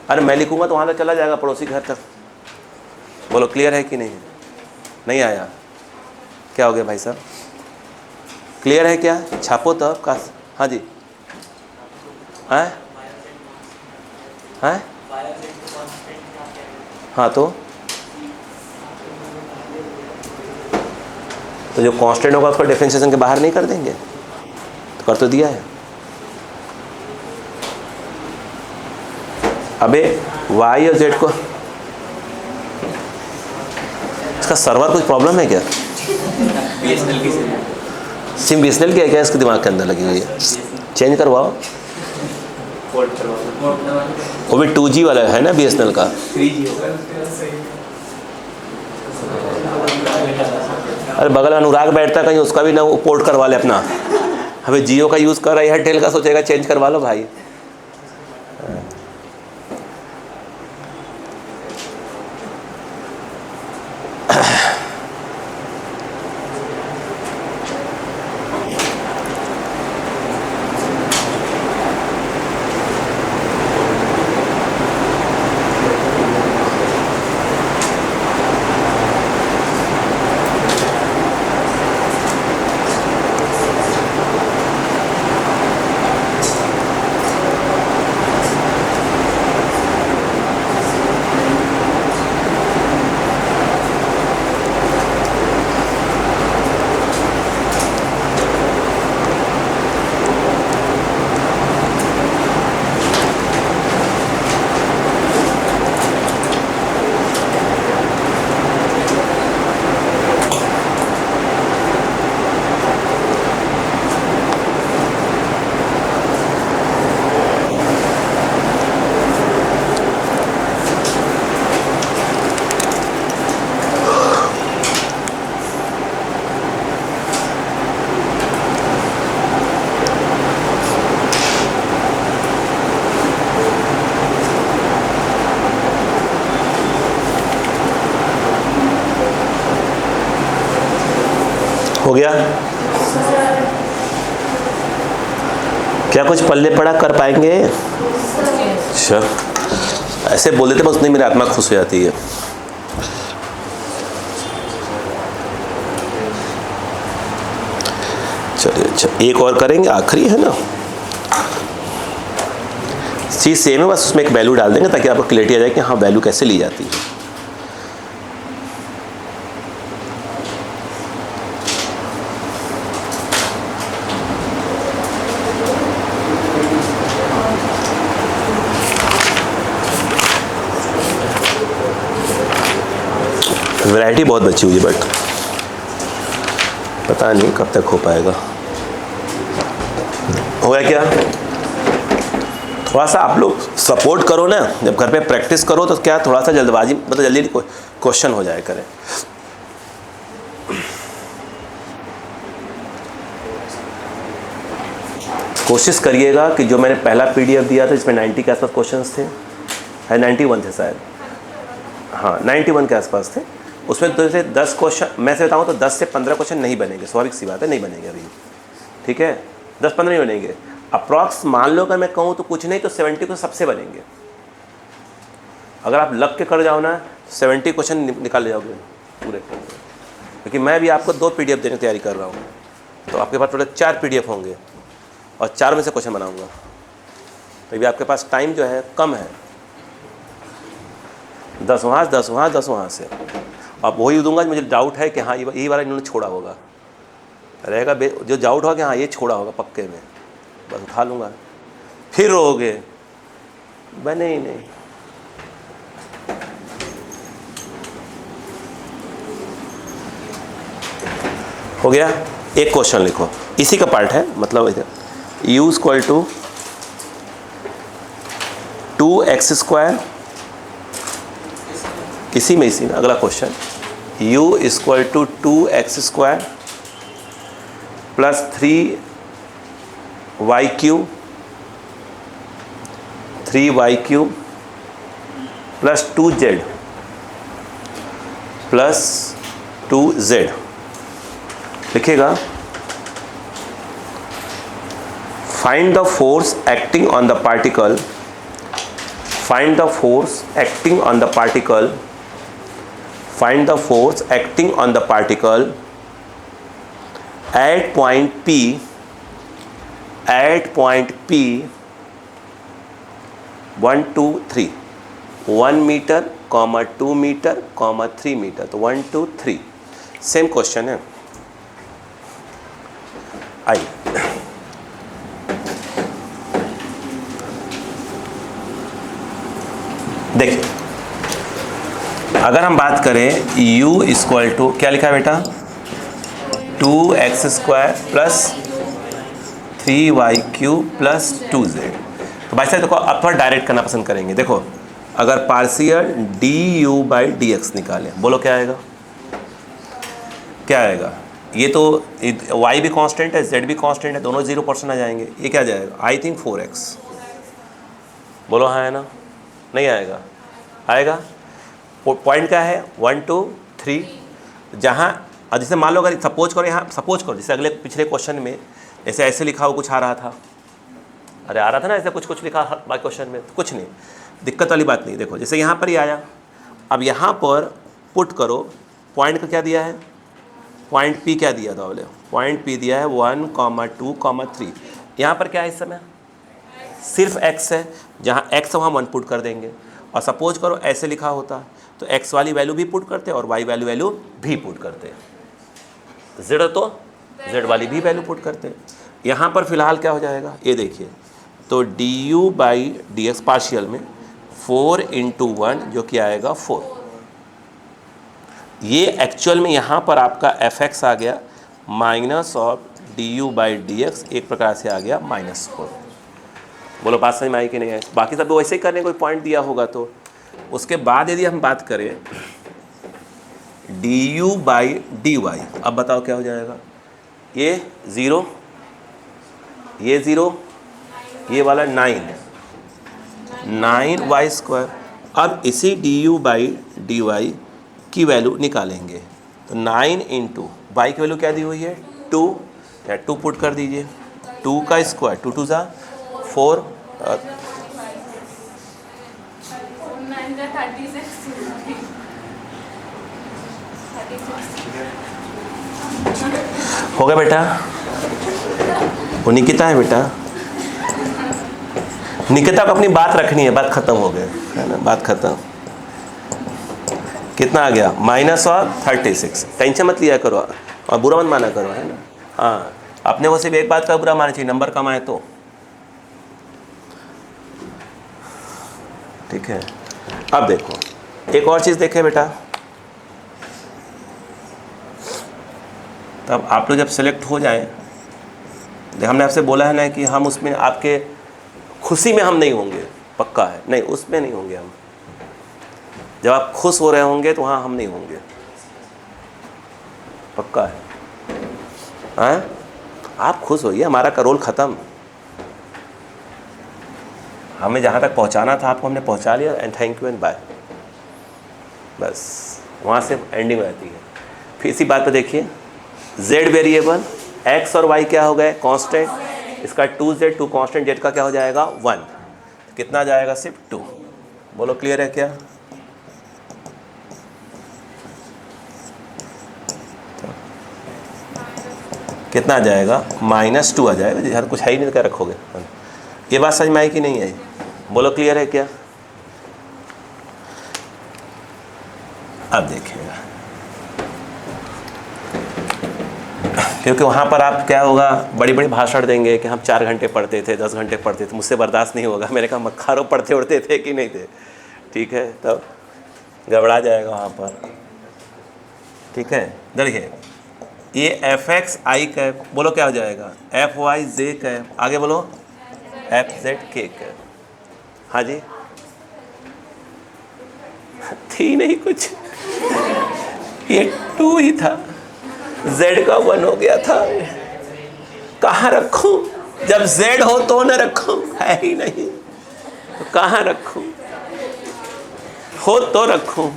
S1: अरे मैं लिखूँगा तो वहाँ तक चला जाएगा, पड़ोसी घर तक। बोलो क्लियर है कि नहीं, नहीं आया, क्या हो गया भाई साहब, क्लियर है क्या, छापो तो का, हाँ जी, हैं हैं, हाँ तो जो कांस्टेंट होगा उसको डिफरेंशिएशन के बाहर नहीं कर देंगे, तो कर तो दिया है। अबे y और z को, इसका सर्वर कुछ प्रॉब्लम है क्या, सिम BSNL की है क्या, इसके दिमाग के अंदर लगी हुई है, चेंज करवाओ, वो भी 2G वाला है ना BSNL का, 3G होगा। अरे बगल अनुराग बैठता कहीं, उसका भी ना वो पोर्ट करवा ले अपना, हमें जियो का यूज़ कर रहा है, एयरटेल का सोचेगा चेंज करवा लो भाई। हो गया? क्या कुछ पल्ले पड़ा कर पाएंगे? अच्छा, ऐसे बोल देते बस नहीं, मेरी आत्मा खुश हो जाती है। चलिए, अच्छा एक और करेंगे, आखिरी है ना। चीज़ सेम है, बस उसमें एक वैल्यू डाल देंगे ताकि आपको क्लियरिटी आ जाए कि हाँ वैल्यू कैसे ली जाती है। वैरायटी बहुत बची हुई है बट पता नहीं कब तक हो पाएगा। हो गया क्या? थोड़ा सा आप लोग सपोर्ट करो ना, जब घर पे प्रैक्टिस करो तो क्या थोड़ा सा जल्दबाजी, मतलब जल्दी क्वेश्चन हो जाए करे। कोशिश करिएगा कि जो मैंने पहला पीडीएफ दिया था जिसमें 90 के आसपास क्वेश्चंस थे, 91 थे शायद, हाँ 91 के आसपास थे, उसमें 2 से 10 क्वेश्चन मैं से बताऊँ तो 10 से 15 क्वेश्चन नहीं बनेंगे, स्वाभाविक सी बात है, नहीं बनेंगे अभी, ठीक है, 10-15 नहीं बनेंगे। अप्रॉक्स मान लो अगर मैं कहूँ तो कुछ नहीं तो 70 को सबसे बनेंगे। अगर आप लग के कर जाओ ना 70 क्वेश्चन निकाल ले जाओगे पूरे, क्योंकि मैं भी आपको 2 पीडीएफ देने की तैयारी कर रहा हूँ, तो आपके पास टोटल 4 पीडीएफ होंगे और 4 में से क्वेश्चन बनाऊँगा, तो भी आपके पास टाइम जो है कम है, 10 वहाँ 10 वहाँ 10 वहाँ से। अब वही दूंगा मुझे डाउट है कि हाँ यही वाला इन्होंने छोड़ा होगा, रहेगा जो डाउट होगा कि हाँ ये छोड़ा होगा पक्के में, बस उठा लूँगा, फिर रोगे बने ही नहीं। हो गया? एक क्वेश्चन लिखो, इसी का पार्ट है, मतलब इधर u इक्वल टू 2x², इसी में अगला question, u equal to 2x² plus 3y³ plus 2z plus 2z लिखेगा। Find the force acting on the particle, find the force acting on the particle, find the force acting on the particle at point P, at point P 1 2 3, 1 metre, 2 metre, 3 metre, तो 1 2 3 same question है। आइए देखिए, अगर हम बात करें u equal to क्या लिखा है बेटा, 2x² plus 3y³ plus 2z। तो भाई साहब देखो अब थोड़ा डायरेक्ट करना पसंद करेंगे। देखो अगर पार्शियल du/dx निकालें, बोलो क्या आएगा? क्या आएगा? ये तो y भी कांस्टेंट है, z भी कांस्टेंट है, दोनों 0% आ जाएंगे। ये क्या जाएगा? I think 4x। बोलो हाँ है ना? नहीं आएगा? आएगा। पॉइंट क्या है? 1 2 3, जहाँ जैसे मान लो अगर सपोज करो, यहाँ सपोज करो जैसे अगले पिछले क्वेश्चन में ऐसे ऐसे लिखा हो, कुछ आ रहा था, अरे आ रहा था ना ऐसे कुछ लिखा बाई क्वेश्चन में, तो कुछ नहीं, दिक्कत वाली बात नहीं। देखो जैसे यहाँ पर ही आया, अब यहाँ पर पुट करो, पॉइंट का क्या दिया है, पॉइंट पी क्या दिया था बोले, पॉइंट पी दिया है 1 2 3। यहाँ पर क्या है इस समय? सिर्फ x है, जहाँ x वहाँ 1 पुट कर देंगे। और सपोज करो ऐसे लिखा होता तो x वाली वैल्यू भी पुट करते और y वाली वैल्यू भी पुट करते, z तो z वाली भी वैल्यू पुट करते। यहाँ पर फिलहाल क्या हो जाएगा ये देखिए, तो du/dx पार्शियल में 4 × 1 जो कि आएगा 4। ये एक्चुअल में यहाँ पर आपका fx आ गया माइनस ऑफ du/dx, एक प्रकार से आ गया -4। बोलो बात समझ में आई कि नहीं है? बाकी सब वैसे ही करने कोई पॉइंट दिया होगा तो। उसके बाद यदि हम बात करें du/dy, अब बताओ क्या हो जाएगा? ये 0, ये 0, ये वाला 9y²। अब इसी du/dy की वैल्यू निकालेंगे, तो 9 × y की वैल्यू क्या दी हुई है 2, या 2 पुट कर दीजिए, 2 का स्क्वायर 2 2 सा 4, हो गया बेटा। वो निकिता है बेटा, निकिता को अपनी बात रखनी है, बात खत्म हो गई है ना, बात खत्म। कितना आ गया माइनस और 36। टेंशन मत लिया करो और बुरा मत माना करो, है ना। हाँ, अपने को सिर्फ एक बात का बुरा मानना चाहिए, नंबर कम आए तो, ठीक है। अब देखो एक और चीज़ देखें बेटा, तब आप लोग जब सेलेक्ट हो जाएं, हमने आपसे बोला है ना कि हम उसमें आपके खुशी में हम नहीं होंगे, पक्का है, नहीं उसमें नहीं होंगे हम। जब आप खुश हो रहे होंगे तो वहाँ हम नहीं होंगे, पक्का है। हाँ, आप खुश होइए, हमारा का रोल ख़त्म। हमें जहाँ तक पहुँचाना था आपको हमने पहुँचा लिया, and thank you and bye, बस वहाँ से एंडिंग रहती है। फिर इसी बात पे देखिए, z वेरिएबल, x और y क्या हो गए कांस्टेंट, इसका 2z 2 कांस्टेंट, z का क्या हो जाएगा 1, कितना जाएगा सिर्फ 2। बोलो क्लियर है क्या? कितना आ जाएगा -2 आ जाएगा, हर कुछ है ही नहीं, क्या रखोगे। ये बात समझ में आई कि नहीं आई? बोलो क्लियर है क्या? अब देखिएगा, क्योंकि वहाँ पर आप क्या होगा, बड़ी बड़ी भाषण देंगे कि हम 4 घंटे पढ़ते थे, 10 घंटे पढ़ते थे, मुझसे बर्दाश्त नहीं होगा। मैंने कहा मक्खारो पढ़ते उड़ते थे कि नहीं थे, ठीक है, तब गड़बड़ा जाएगा वहाँ पर, ठीक है। देखिए ये fx i कैप, बोलो क्या हो जाएगा fy j कैप, आगे बोलो fz k कैप। हाँ जी, थी नहीं कुछ, ये 2 ही था, z का 1 हो गया था। कहाँ रखूं, जब z हो तो न रखूं, है ही नहीं तो कहाँ रखूं, हो तो रखूं।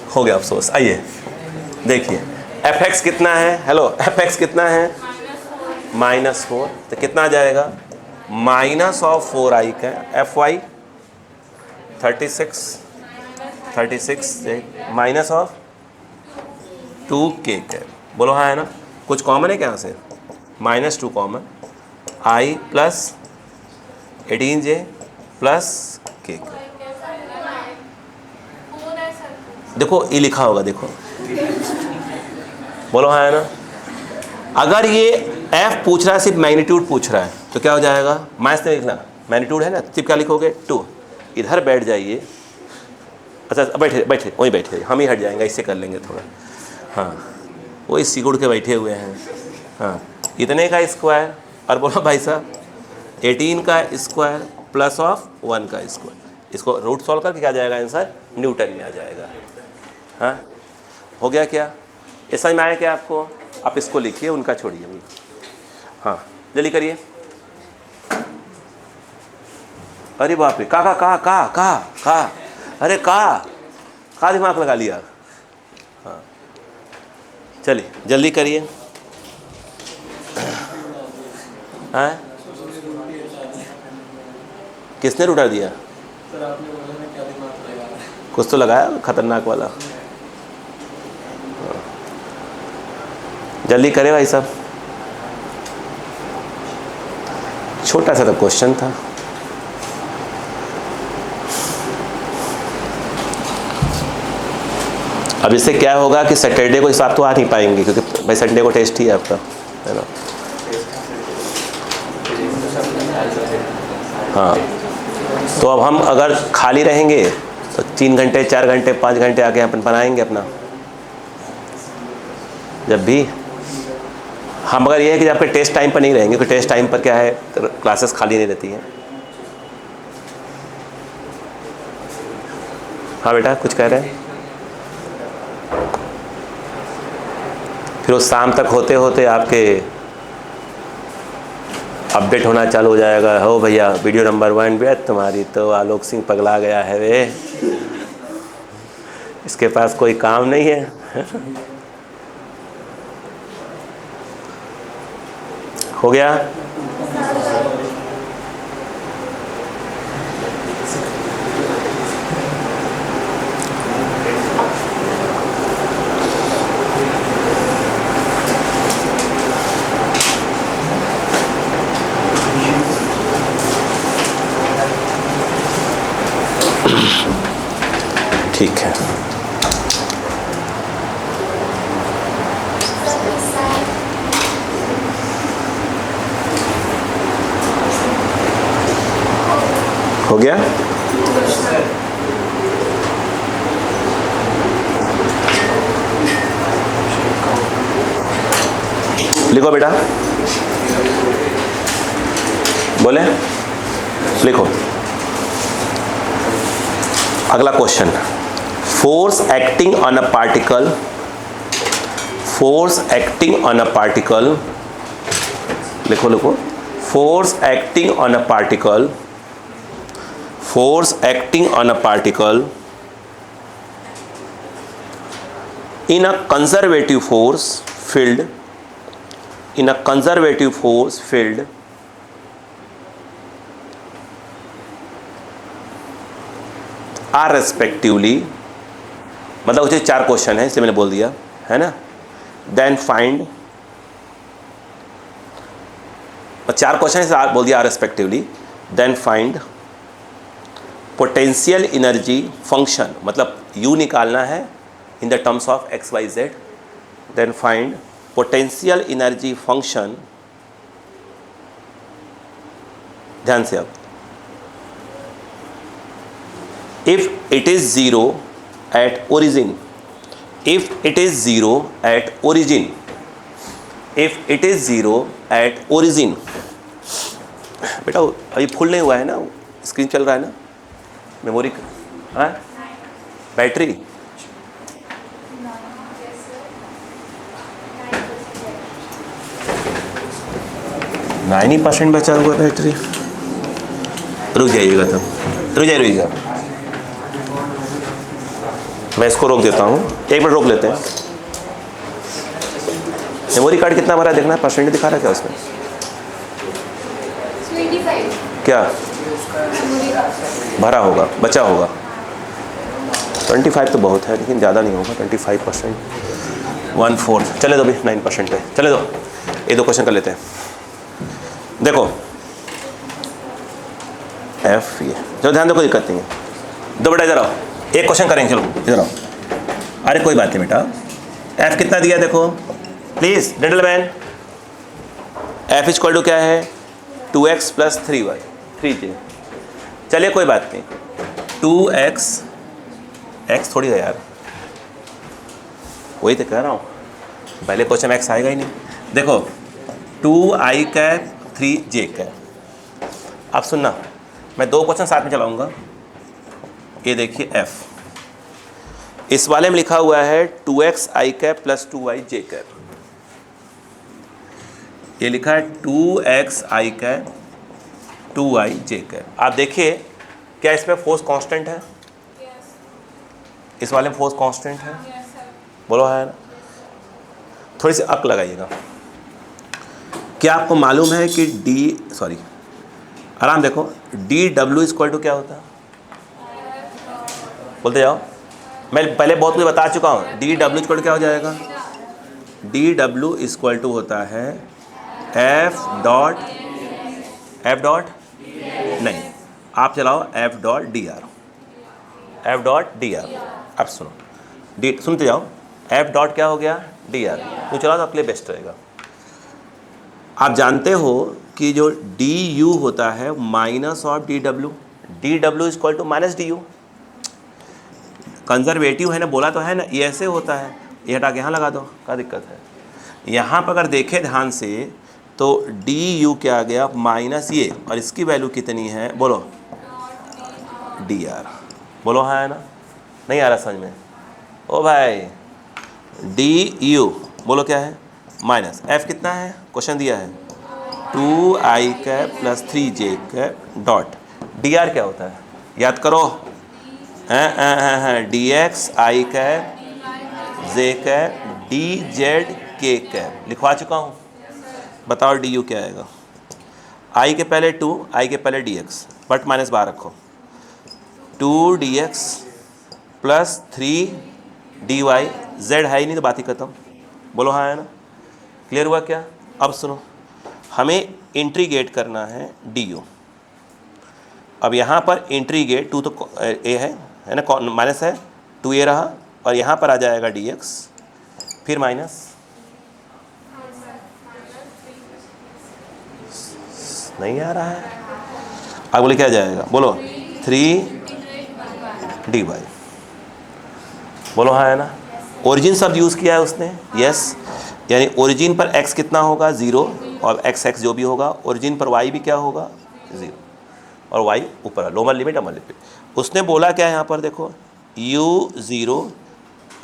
S1: हो गया अफसोस। आइए देखिए fx कितना है, हेलो fx कितना है -4, तो कितना आ जाएगा -4i का fy 36 -2k का, बोलो हाँ है ना। कुछ कॉमन है क्या यहाँ से, -2 common, i plus 18j plus k, देखो ये लिखा होगा, देखो बोलो हाँ है ना। अगर ये f पूछ रहा है, सिर्फ मैग्नीट्यूड पूछ रहा है, तो क्या हो जाएगा, माइनस में लिखना, मैग्नीट्यूड है ना, सिर्फ क्या लिखोगे 2। इधर बैठ जाइए, अच्छा बैठे बैठे वहीं बैठे, हम ही हट जाएंगे, इससे कर लेंगे थोड़ा। हाँ, वो इस सिकुड़ के बैठे हुए हैं। हाँ, इतने का स्क्वायर, और बोलो भाई साहब 18 का स्क्वायर प्लस ऑफ 1 का स्क्वायर, इसको रूट सॉल्व करके क्या जाएगा आंसर, न्यूटन में आ जाएगा। हाँ, हो गया क्या, ये समझ में आया क्या आपको? आप इसको लिखिए, उनका छोड़िए अभी। हाँ जल्दी करिए। अरे बाप रे, का अरे का दिमाग लगा लिया। हाँ चलिए जल्दी करिए। हाँ किसने रूटा दिया? कुछ तो लगाया खतरनाक वाला। जल्दी करे भाई साहब, छोटा सा तो क्वेश्चन था। अब इससे क्या होगा कि सैटरडे को हिसाब तो आ नहीं पाएंगे, क्योंकि भाई संडे को टेस्ट ही है आपका, है ना। हाँ, तो अब हम अगर खाली रहेंगे तो 3 घंटे 4 घंटे 5 घंटे आगे अपन बनाएंगे अपना। जब भी हम अगर ये है कि आपके टेस्ट टाइम पर नहीं रहेंगे, क्योंकि टेस्ट टाइम पर क्या है, क्लासेस खाली नहीं रहती हैं। हाँ बेटा कुछ कह रहे हैं? फिर उस शाम तक होते होते आपके अपडेट होना चालू हो जाएगा। हो भैया वीडियो नंबर 1 पे तुम्हारी तो आलोक सिंह पगला गया है वे, इसके पास कोई काम नहीं है। हो गया? ठीक है, हो गया? लिखो बेटा, बोले लिखो। अगला question, force acting on a particle, force acting on a particle, लिखो लिखो, force acting on a particle, force acting on a particle in a conservative force field, in a conservative force field are respectively, मतलब उसे 4 question है इसलिए मैंने बोल दिया है ना। देन फाइंड, 4 क्वेश्चन है बोल दिया, are respectively. Then find potential energy function, मतलब यू निकालना है in the terms of x y z. Then find potential energy function, ध्यान से अब, if it is 0 at origin, if it is 0 at origin, if it is 0 at origin. बेटा अभी full नहीं हुआ है ना, स्क्रीन चल रहा है ना, मेमोरी, हाँ बैटरी, नाइनी % बचा हुआ बैटरी। रुक जाइएगा तब, रुक जाइएगा, मैं इसको रोक देता हूँ, 1 मिनट रोक लेते हैं। मेमोरी कार्ड कितना भरा है देखना, % दिखा रहा है क्या उसमें? 25 क्या भरा होगा, बचा होगा? 25 तो बहुत है, लेकिन ज़्यादा नहीं होगा। 25%, 1/4, चले दो अभी 9% है, चले दो, ये 2 क्वेश्चन कर लेते हैं। देखो एफ, ये जो ध्यान दो, कोई दिक्कत नहीं है। दो बेटा इधर आओ, 1 क्वेश्चन करेंगे, चलो इधर आओ। अरे कोई बात नहीं बेटा, एफ कितना दिया देखो please gentleman. F is equal to क्या है? 2x + 3y, 3j। चलिए कोई बात नहीं, 2x, x थोड़ी है यार, वही तो कह रहा हूँ, पहले क्वेश्चन x आएगा ही नहीं। देखो 2i कैप 3j कैप। अब सुनना, मैं 2 क्वेश्चन साथ में चलाऊंगा। ये देखिए f, इस वाले में लिखा हुआ है 2xi cap + 2y j cap, ये लिखा है 2xi cap 2y j cap. आप देखिए क्या इसमें फोर्स कांस्टेंट है? इस वाले में फोर्स कांस्टेंट है, बोलो है ना? थोड़ी सी अक लगाइएगा। क्या आपको मालूम है कि आराम देखो, dw इक्वल टू क्या होता है? बोलते जाओ, मैं पहले बहुत कुछ बता चुका हूँ। dw इक्वल टू क्या हो जाएगा? dw इक्वल टू होता है F डॉट नहीं, आप चलाओ F डॉट dr। अब सुनो, सुनते जाओ, F डॉट क्या हो गया? dr। तो चलाओ तो आपके लिए बेस्ट रहेगा। आप जानते हो कि जो du होता है minus of dw, dw equal to minus du। Conservative है ना, बोला तो है ना, ये ऐसे होता है, ये हटा के यहाँ लगा दो, क्या दिक्कत है? यहाँ पर अगर देखें ध्यान से तो du क्या आ गया? माइनस ये, और इसकी वैल्यू कितनी है बोलो? dr। बोलो हाँ है ना? नहीं आ रहा समझ में? ओ भाई du बोलो क्या है? माइनस f कितना है? क्वेश्चन दिया है 2i cap + 3j cap dot dr क्या होता है? याद करो, dx i cap J cap D Z के कैप लिखवा चुका हूँ। बताओ डी यू क्या आएगा। आई के पहले 2, आई के पहले डी एक्स, बट माइनस बाहर रखो, 2 d x plus 3 d y, z है ही नहीं तो बात ही खत्म। बोलो हाँ है ना, क्लियर हुआ क्या। अब सुनो, हमें इंट्रीगेट करना है डी यू। अब यहाँ पर इंट्रीगेट 2 तो ए है ना, माइनस है, 2 ए रहा, और यहाँ पर आ जाएगा डी एक्स, फिर माइनस, नहीं आ रहा है, अब बोले क्या जाएगा, बोलो 3 डी वाई। बोलो हाँ है ना। ओरिजिन शब्द यूज़ किया है उसने, यस, यानी ओरिजिन पर x कितना होगा 0, और x जो भी होगा, ओरिजिन पर y भी क्या होगा 0, और y ऊपर लोअर लिमिट अपर लिमिट। उसने बोला क्या है यहाँ पर देखो, u0,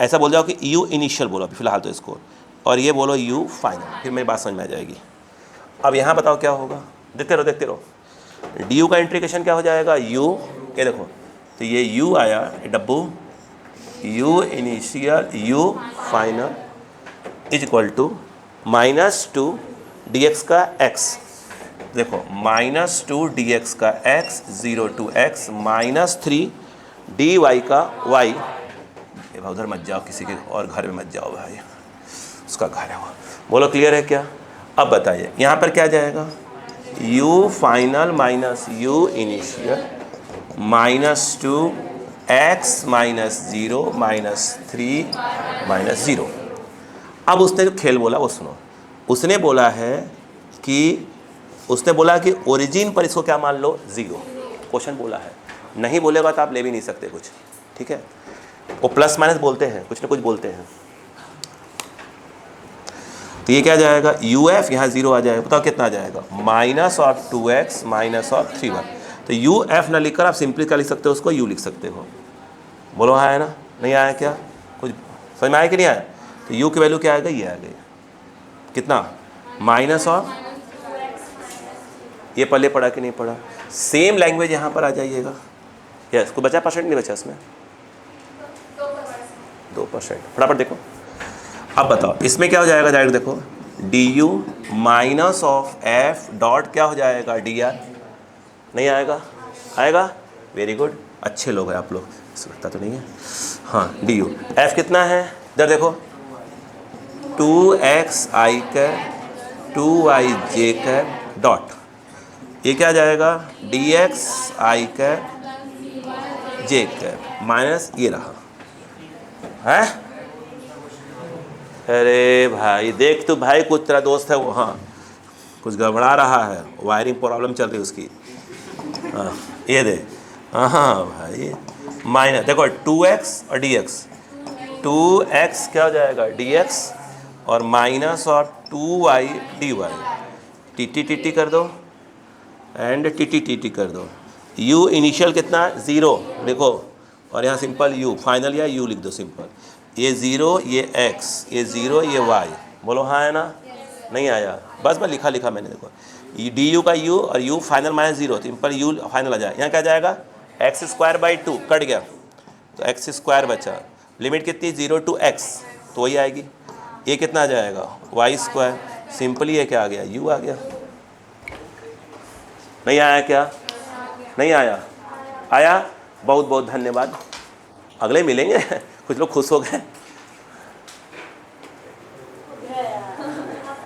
S1: ऐसा बोल जाओ कि u इनिशियल बोलो अभी फिलहाल तो इसको, और ये बोलो u फाइनल, फिर मेरी बात समझ में आ जाएगी। अब यहाँ बताओ क्या होगा, देखते रहो। डी का इंट्रीगेशन क्या हो जाएगा, u, ये देखो, तो ये u आया डब्बू, u initial u final is equal to -2 dx का x, देखो -2 dx का x 0 to x -3 dy का y। ये उधर मत जाओ, किसी के और घर में मत जाओ भाई, उसका घर है वो। बोलो क्लियर है क्या। अब बताइए यहाँ पर क्या जाएगा, u final minus u initial -2 x -0 -3 -0। अब उसने जो खेल बोला वो सुनो, उसने बोला है कि ओरिजिन पर इसको क्या मान लो 0, क्वेश्चन बोला है, नहीं बोलेगा तो आप ले भी नहीं सकते कुछ, ठीक है। वो प्लस माइनस बोलते हैं, कुछ ना कुछ बोलते हैं। तो ये क्या जाएगा, यू एफ यहाँ 0 आ जाएगा, बताओ कितना आ जाएगा, -2x -3y। तो यू एफ ना लिखकर आप सिंपली क्या लिख सकते हो, उसको यू लिख सकते हो। बोलो हाँ है ना, नहीं आया क्या, कुछ समझ में आया कि नहीं आया। तो u की वैल्यू क्या आएगा, ये आ गई कितना, माइनस, और ये पहले पढ़ा कि नहीं पढ़ा, सेम लैंग्वेज यहाँ पर आ जाइएगा। यस, कोई बचा परसेंट नहीं बचा इसमें, 2%, फटाफट देखो। अब बताओ इसमें क्या हो जाएगा, डायरेक्ट देखो, D you minus of F dot क्या हो जाएगा, डी आर, नहीं आएगा, आएगा, वेरी गुड, अच्छे लोग हैं आप लोग, लगता तो नहीं है। हाँ, डी यू एफ कितना है, इधर देखो, 2x i cap 2y j cap dot, ये क्या जाएगा, dx i cap j cap minus ये रहा है। अरे भाई देख तू भाई, कुछ तेरा दोस्त है वो, हाँ कुछ गड़बड़ा रहा है, वायरिंग प्रॉब्लम चल रही है उसकी। हाँ ये दे, हाँ भाई माइनस देखो 2x और dx, 2x क्या हो जाएगा dx और माइनस और 2y dy, टी कर दो एंड टी कर दो। u इनिशियल कितना 0 लिखो, और यहाँ सिंपल u फाइनल या u लिख दो सिंपल, ये 0 ये x, ये 0 ये y। बोलो हाँ है ना, नहीं आया, बस लिखा मैंने, देखो डी यू का u और u final -0, simple u final आ जाए। यहाँ क्या जाएगा, x² 2 कट गया तो x² बचा, लिमिट कितनी 0 to x, तो वही आएगी। ये कितना आ जाएगा, y², सिंपली ये क्या आ गया, u आ गया। नहीं आया क्या, नहीं आया, आया, बहुत बहुत धन्यवाद, अगले मिलेंगे। कुछ लोग खुश हो गए।